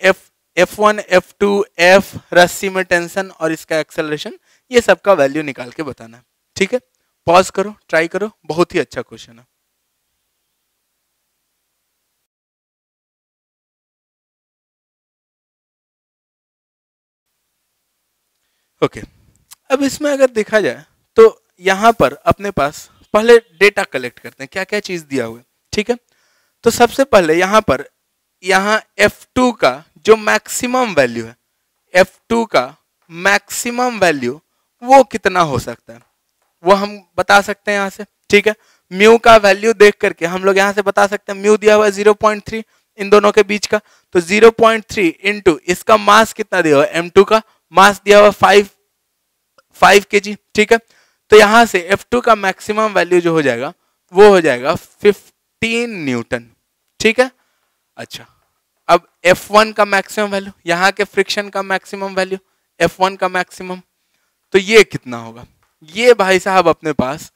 F2, F रस्सी में टेंशन और इसका एक्सेलरेशन ये सब का वैल्यू निकाल के बताना है, ठीक है। पॉज करो, ट्राई करो, बहुत ही अच्छा क्वेश्चन है। ओके अब इसमें अगर देखा जाए तो यहां पर अपने पास पहले डेटा कलेक्ट करते हैं, क्या क्या चीज दिया हुआ है, ठीक है। तो सबसे पहले यहां पर F2 का जो मैक्सिमम वैल्यू है, F2 का मैक्सिमम वैल्यू वो कितना हो सकता है वो हम बता सकते हैं यहां से, ठीक है। म्यू का वैल्यू देख करके हम लोग यहां से बता सकते हैं, म्यू दिया हुआ है 0.3 इन दोनों के बीच का, तो 0.3 इंटू इसका मास कितना दिया हुआ है, M2 का मास दिया हुआ 5 kg, ठीक है। तो यहां से F2 का मैक्सिमम वैल्यू जो हो जाएगा वो हो जाएगा 15 न्यूटन, ठीक है। अच्छा अब F1 का मैक्सिमम वैल्यू, यहां के फ्रिक्शन का मैक्सिमम वैल्यू, F1 का मैक्सिमम, तो ये कितना होगा, ये भाई साहब अपने पास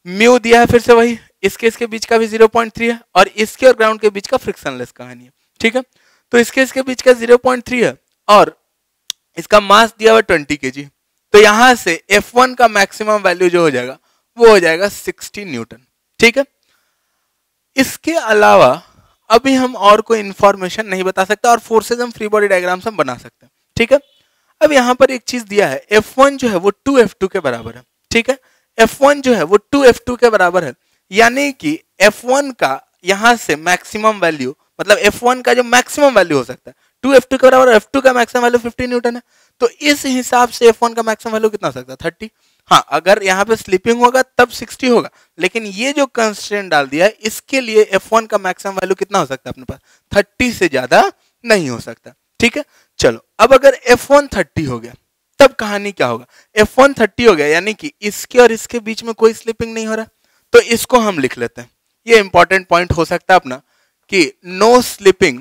म्यू दिया है, फिर से वही इसके बीच का भी 0.3 है, और इसके और ग्राउंड के बीच का फ्रिक्शनलेस कहानी है, ठीक है। तो इसके बीच का 0.3 है और इसका मास दिया हुआ 20 kg, तो यहां से F1 का मैक्सिमम वैल्यू जो हो जाएगा वो हो जाएगा 60 न्यूटन, ठीक है। इसके अलावा अभी हम और कोई इंफॉर्मेशन नहीं बता सकते, और फोर्सेज हम फ्री बॉडी डायग्राम्स हम बना सकते हैं, ठीक है। अब यहां पर एक चीज दिया है, F1 जो है वो 2F2 के बराबर है, ठीक है। F1 जो है वो 2F2 के बराबर है, यानी कि F1 का यहां से मैक्सिमम वैल्यू, मतलब F1 का जो मैक्सिमम वैल्यू हो सकता है 2F2 के बराबर, F2 का मैक्सिमम वैल्यू 15 न्यूटन है, तो इस हिसाब से F1 का मैक्सिमम वैल्यू कितना हो सकता है, 30। हाँ अगर यहाँ पे स्लिपिंग होगा तब 60 होगा, लेकिन ये जो कंस्ट्रेंट डाल दिया है इसके लिए F1 का मैक्सिमम वैल्यू कितना हो सकता है अपने पास, 30 से ज्यादा नहीं हो सकता, ठीक है। चलो अब अगर F1 30 हो गया तब कहानी क्या होगा, F1 30 हो गया यानी कि इसके और इसके बीच में कोई स्लिपिंग नहीं हो रहा, तो इसको हम लिख लेते हैं, ये इंपॉर्टेंट पॉइंट हो सकता है अपना कि no slipping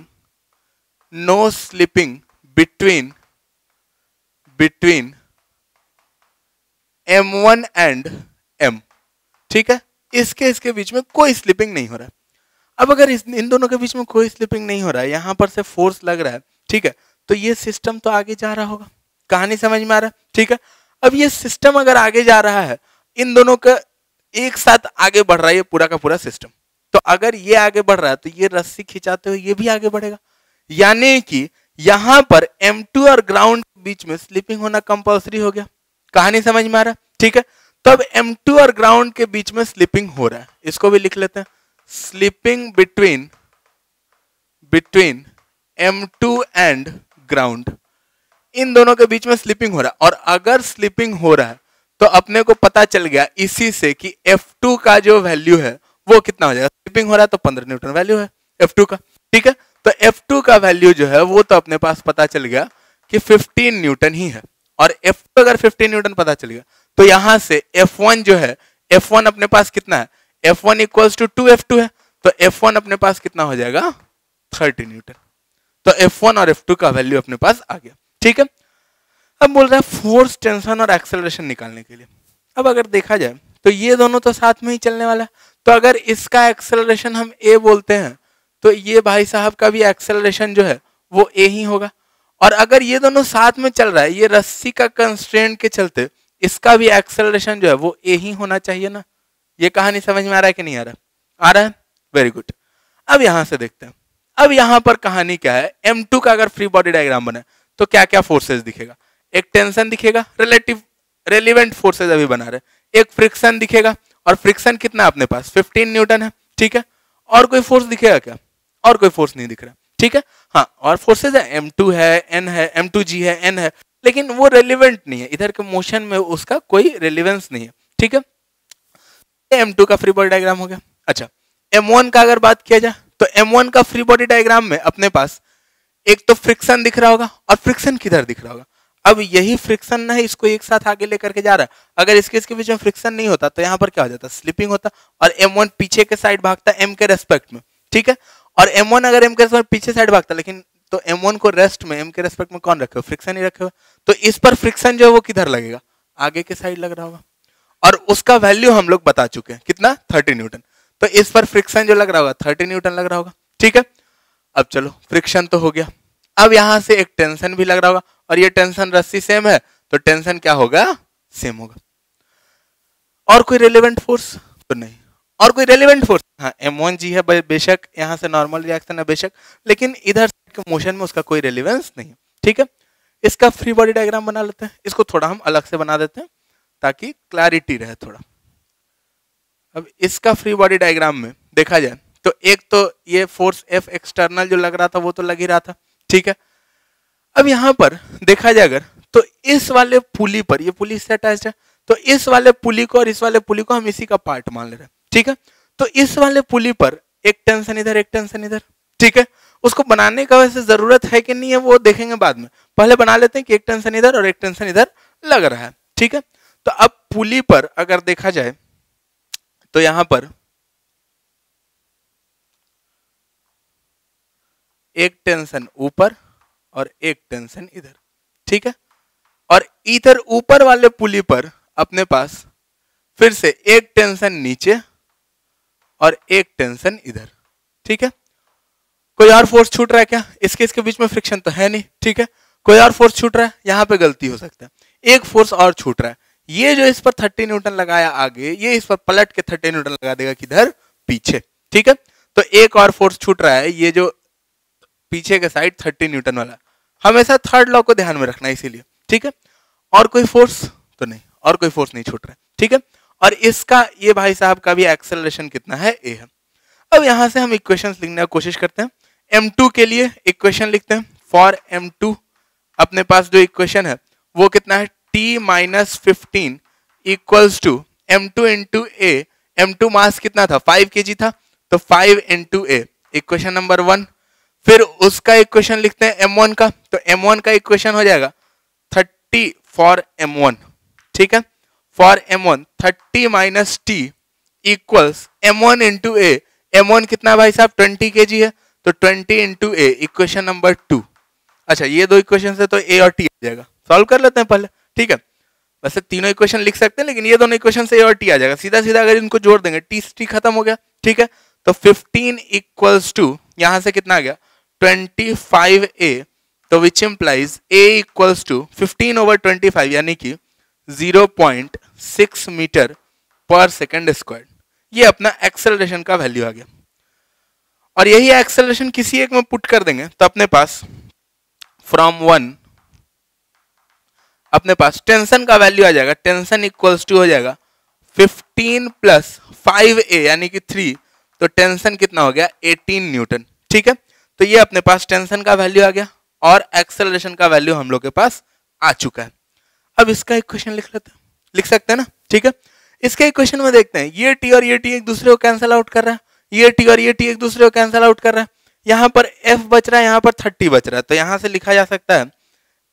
between M1 and M, ठीक है। इसके बीच में कोई स्लिपिंग नहीं हो रहा है। अब अगर इन दोनों के बीच में कोई स्लिपिंग नहीं हो रहा है, यहां पर से फोर्स लग रहा है, ठीक है, तो ये सिस्टम तो आगे जा रहा होगा, कहानी समझ में आ रहा है, ठीक है। अब ये सिस्टम अगर आगे जा रहा है, इन दोनों का एक साथ आगे बढ़ रहा है ये पूरा का पूरा सिस्टम, तो अगर ये आगे बढ़ रहा है तो ये रस्सी खिंचाते हुए ये भी आगे बढ़ेगा, यानी कि यहां पर M2 और ग्राउंड के बीच में स्लिपिंग होना कंपल्सरी हो गया, कहानी समझ में आ रहा है, ठीक है। तो अब M2 और ग्राउंड के बीच में स्लिपिंग हो रहा है, इसको भी लिख लेते हैं, slipping between M2 and ground, इन दोनों के बीच में स्लिपिंग हो रहा है, और अगर स्लिपिंग हो रहा है तो अपने को पता चल गया इसी से कि F2 का जो वैल्यू है वो कितना हो जाएगा, स्लिपिंग हो रहा है तो 15 न्यूटन वैल्यू है F2 का, ठीक है। तो F2 का वैल्यू जो है वो तो अपने पास पता चल गया कि 15 न्यूटन ही है, और F2 अगर 15 न्यूटन पता चल गया तो यहां से F1 जो है, F1 अपने पास कितना है, F1 इक्वल्स टू 2F2 है, तो F1 अपने पास कितना हो जाएगा 30 न्यूटन, तो F1 और F2 का वैल्यू अपने पास आ गया, ठीक है। अब बोल रहा है फोर्स, टेंशन और एक्सेलरेशन निकालने के लिए। अब अगर देखा जाए तो ये दोनों तो साथ में ही चलने वाला है, तो अगर इसका एक्सेलरेशन हम A बोलते हैं तो ये भाई साहब का भी एक्सेलरेशन जो है वो ए ही होगा। और अगर ये दोनों साथ में चल रहा है, ये रस्सी का कंस्ट्रेंट के चलते इसका भी एक्सेलरेशन जो है वो ए ही होना चाहिए ना। ये कहानी समझ में आ रहा है कि नहीं आ रहा? आ रहा है, वेरी गुड। अब यहां से देखते हैं, अब यहां पर कहानी क्या है। M2 का अगर फ्री बॉडी डायग्राम बना तो क्या क्या फोर्सेस दिखेगा? एक टेंशन दिखेगा, रिलेटिव रेलिवेंट फोर्सेस अभी बना रहे, एक फ्रिक्शन दिखेगा, और फ्रिक्शन कितना अपने पास 15 न्यूटन है, ठीक है। और कोई फोर्स दिखेगा क्या? और कोई फोर्स नहीं दिख रहा, ठीक है। हाँ, और फोर्सेज है, M2 है, N है, M2G है, N है, लेकिन वो रेलिवेंट नहीं है, इधर के मोशन में उसका कोई रेलिवेंस नहीं है, ठीक है। M2 का फ्री बॉडी डायग्राम हो गया। अच्छा, M1 का अगर बात किया जाए तो M1 का फ्री बॉडी डायग्राम में अपने पास एक तो फ्रिक्शन दिख रहा होगा, और फ्रिक्शन किधर दिख रहा होगा? अब यही फ्रिक्शन ना है इसको एक साथ आगे लेकर के जा रहा है। अगर इसके बीच में फ्रिक्शन नहीं होता तो यहाँ पर क्या हो जाता? स्लिपिंग होता, और M1 पीछे के साइड भागता M के रेस्पेक्ट में, ठीक है। और M1 अगर M के रेस्पेक्ट पीछे साइड भागता, लेकिन तो M1 को रेस्ट में M के रेस्पेक्ट में कौन रखे हो? फ्रिक्शन ही रखे हो। तो इस पर फ्रिक्शन जो है वो किधर लगेगा? आगे के साइड लग रहा होगा, और उसका वैल्यू हम लोग बता चुके हैं कितना? 30 न्यूटन। तो इस पर फ्रिक्शन जो लग रहा होगा 30 न्यूटन लग रहा होगा, ठीक है। अब चलो, फ्रिक्शन तो हो गया, अब यहां से एक टेंशन भी लग रहा होगा, और ये टेंशन रस्सी सेम है तो टेंशन क्या होगा? सेम होगा। और कोई रेलेवेंट फोर्स तो नहीं, और कोई रेलेवेंट फोर्स, हाँ M1G है बेशक, यहां से नॉर्मल रिएक्शन है बेशक, लेकिन इधर के मोशन में उसका कोई रेलेवेंस नहीं है, ठीक है। इसका फ्री बॉडी डायग्राम बना लेते हैं, इसको थोड़ा हम अलग से बना देते हैं ताकि क्लैरिटी रहे थोड़ा। अब इसका फ्री बॉडी डायग्राम में देखा जाए तो एक तो ये फोर्स F एक्सटर्नल जो लग रहा था वो तो लग ही रहा था, ठीक है। अब यहां पर देखा जाए अगर तो इस वाले पुली पर, ये पुली इससे अटैच्ड है, तो इस वाले पुली को और इस वाले पुली को हम इसी का पार्ट मान ले रहे हैं, ठीक है। तो इस वाले पुली पर एक टेंशन इधर, एक टेंशन इधर, ठीक है। उसको बनाने का वैसे जरूरत है कि नहीं है वो देखेंगे बाद में, पहले बना लेते हैं कि एक टेंशन इधर और एक टेंशन इधर लग रहा है, ठीक है। तो अब पुली पर अगर देखा जाए तो यहां पर एक टेंशन ऊपर और एक टेंशन इधर, ठीक है। और इधर ऊपर वाले पुली पर अपने पास फिर से एक टेंशन नीचे और एक टेंशन इधर, ठीक है। कोई और फोर्स छूट रहा है क्या? इसके बीच में फ्रिक्शन तो है नहीं, ठीक है। कोई और फोर्स छूट रहा है, यहां पे गलती हो सकता है, एक फोर्स और छूट रहा है, ये जो इस पर 30 न्यूटन लगाया आगे, ये इस पर पलट के 30 न्यूटन लगा देगा किधर? पीछे, ठीक है। तो एक और फोर्स छूट रहा है, ये जो पीछे के साइड 30 न्यूटन वाला, हमेशा थर्ड लॉ को ध्यान में रखना इसीलिए, ठीक है। और कोई फोर्स तो नहीं, और कोई फोर्स नहीं छूट रहा है, ठीक है। और इसका ये भाई साहब का भी एक्सेलरेशन कितना है? ए है। अब यहां से हम इक्वेशंस लिखने की कोशिश करते हैं। M2 के लिए इक्वेशन लिखते हैं। फॉर M2 अपने पास जो इक्वेशन है वो कितना है? T-15 equals to M2 into a. M2 mass कितना था? 5 kg था, तो 5 इंटू ए, इक्वेशन नंबर 1। फिर उसका इक्वेशन लिखते हैं M1 का, तो M1 का इक्वेशन हो जाएगा 30 फॉर M1, ठीक है। For M1 30 minus T equals M1 into A. M1 कितना भाई साहब? 20 kg है, तो 20 इंटू ए, इक्वेशन नंबर 2। अच्छा, ये दो इक्वेशन से तो ए और टी आ जाएगा, सॉल्व कर लेते हैं पहले, ठीक है। वैसे तीनों इक्वेशन लिख सकते हैं, लेकिन ये दोनों इक्वेशन से ए और टी आ जाएगा, सीधा सीधा अगर इनको जोड़ देंगे टी खत्म हो गया, ठीक है। तो 15 इक्वल्स टू यहां से कितना आ गया? 25a, तो which implies a equals to 15 over 25 यानी कि 0.6 मीटर पर सेकेंड स्क्वायर। ये अपना एक्सेलरेशन का वैल्यू आ गया, और यही एक्सेलरेशन किसी एक में पुट कर देंगे तो अपने पास फ्रॉम 1 अपने पास टेंशन का वैल्यू आ जाएगा। टेंशन इक्वल्स टू हो जाएगा 15 प्लस 5a यानी कि 3, तो टेंशन कितना हो गया? 18 न्यूटन, ठीक है। तो ये अपने पास टेंशन का वैल्यू आ गया और एक्सेलरेशन का वैल्यू हम लोग के पास आ चुका है। अब इसका इक्वेशन लिख लेते हैं, लिख सकते हैं ना, ठीक है। इसके इक्वेशन में देखते हैं, ये टी और ये टी एक दूसरे को कैंसिल आउट कर रहा है, ये टी और ये टी एक दूसरे को कैंसिल आउट कर रहा है। यहाँ पर f बच रहा है, यहाँ पर 30 बच रहा है, तो यहां से लिखा जा सकता है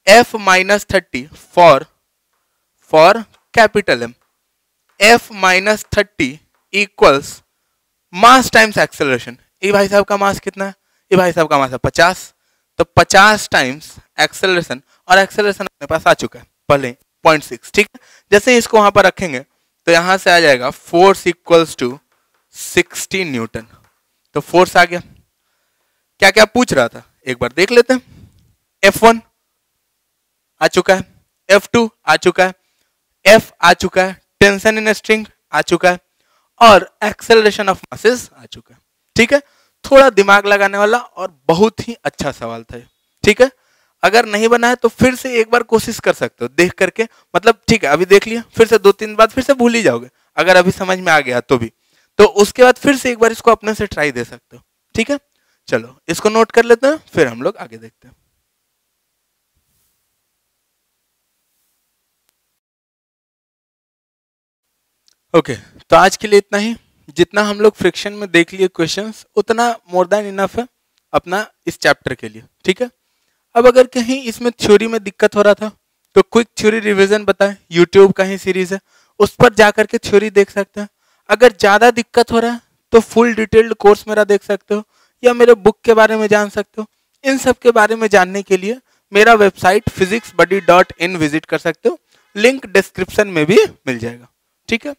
f minus 30 for capital M। f minus 30 equals mass times acceleration. ये भाई साहब का मास कितना है? ये भाई साहब का मास है 50, तो 50 टाइम्स एक्सेलरेशन, और एक्सेलरेशन अपने पास आ चुका है पहले 0.6, ठीक है। जैसे ही इसको वहां पर रखेंगे तो यहां से आ जाएगा फोर्स इक्वल्स टू 60 न्यूटन, तो फोर्स आ गया। क्या क्या पूछ रहा था एक बार देख लेते हैं। F1 आ चुका है, F2 आ चुका है, F आ चुका है, टेंशन इन स्ट्रिंग आ चुका है और एक्सेलरेशन ऑफ मासेस आ चुका है। ठीक है, थोड़ा दिमाग लगाने वाला और बहुत ही अच्छा सवाल था। ठीक है, अगर नहीं बना है तो फिर से एक बार कोशिश कर सकते हो देख करके, मतलब ठीक है अभी देख लिया, फिर से 2-3 बार फिर से भूल ही जाओगे अगर अभी समझ में आ गया तो भी, तो उसके बाद फिर से एक बार इसको अपने से ट्राई दे सकते हो। ठीक है, चलो इसको नोट कर लेते हैं, फिर हम लोग आगे देखते हैं। ओके तो आज के लिए इतना ही। जितना हम लोग फ्रिक्शन में देख लिए क्वेश्चंस उतना मोर देन इनफ है अपना इस चैप्टर के लिए। ठीक है, अब अगर कहीं इसमें थ्योरी में दिक्कत हो रहा था तो क्विक थ्योरी रिवीजन बताएं, यूट्यूब का ही सीरीज है, उस पर जाकर के थ्योरी देख सकते हैं। अगर ज़्यादा दिक्कत हो रहा है तो फुल डिटेल्ड कोर्स मेरा देख सकते हो या मेरे बुक के बारे में जान सकते हो। इन सब के बारे में जानने के लिए मेरा वेबसाइट physicsbuddy.in विजिट कर सकते हो, लिंक डिस्क्रिप्शन में भी मिल जाएगा। ठीक है,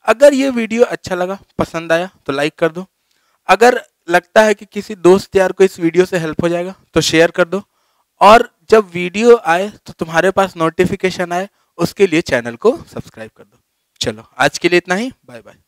अगर ये वीडियो अच्छा लगा, पसंद आया तो लाइक कर दो। अगर लगता है कि किसी दोस्त यार को इस वीडियो से हेल्प हो जाएगा तो शेयर कर दो, और जब वीडियो आए तो तुम्हारे पास नोटिफिकेशन आए उसके लिए चैनल को सब्सक्राइब कर दो। चलो आज के लिए इतना ही, बाय बाय।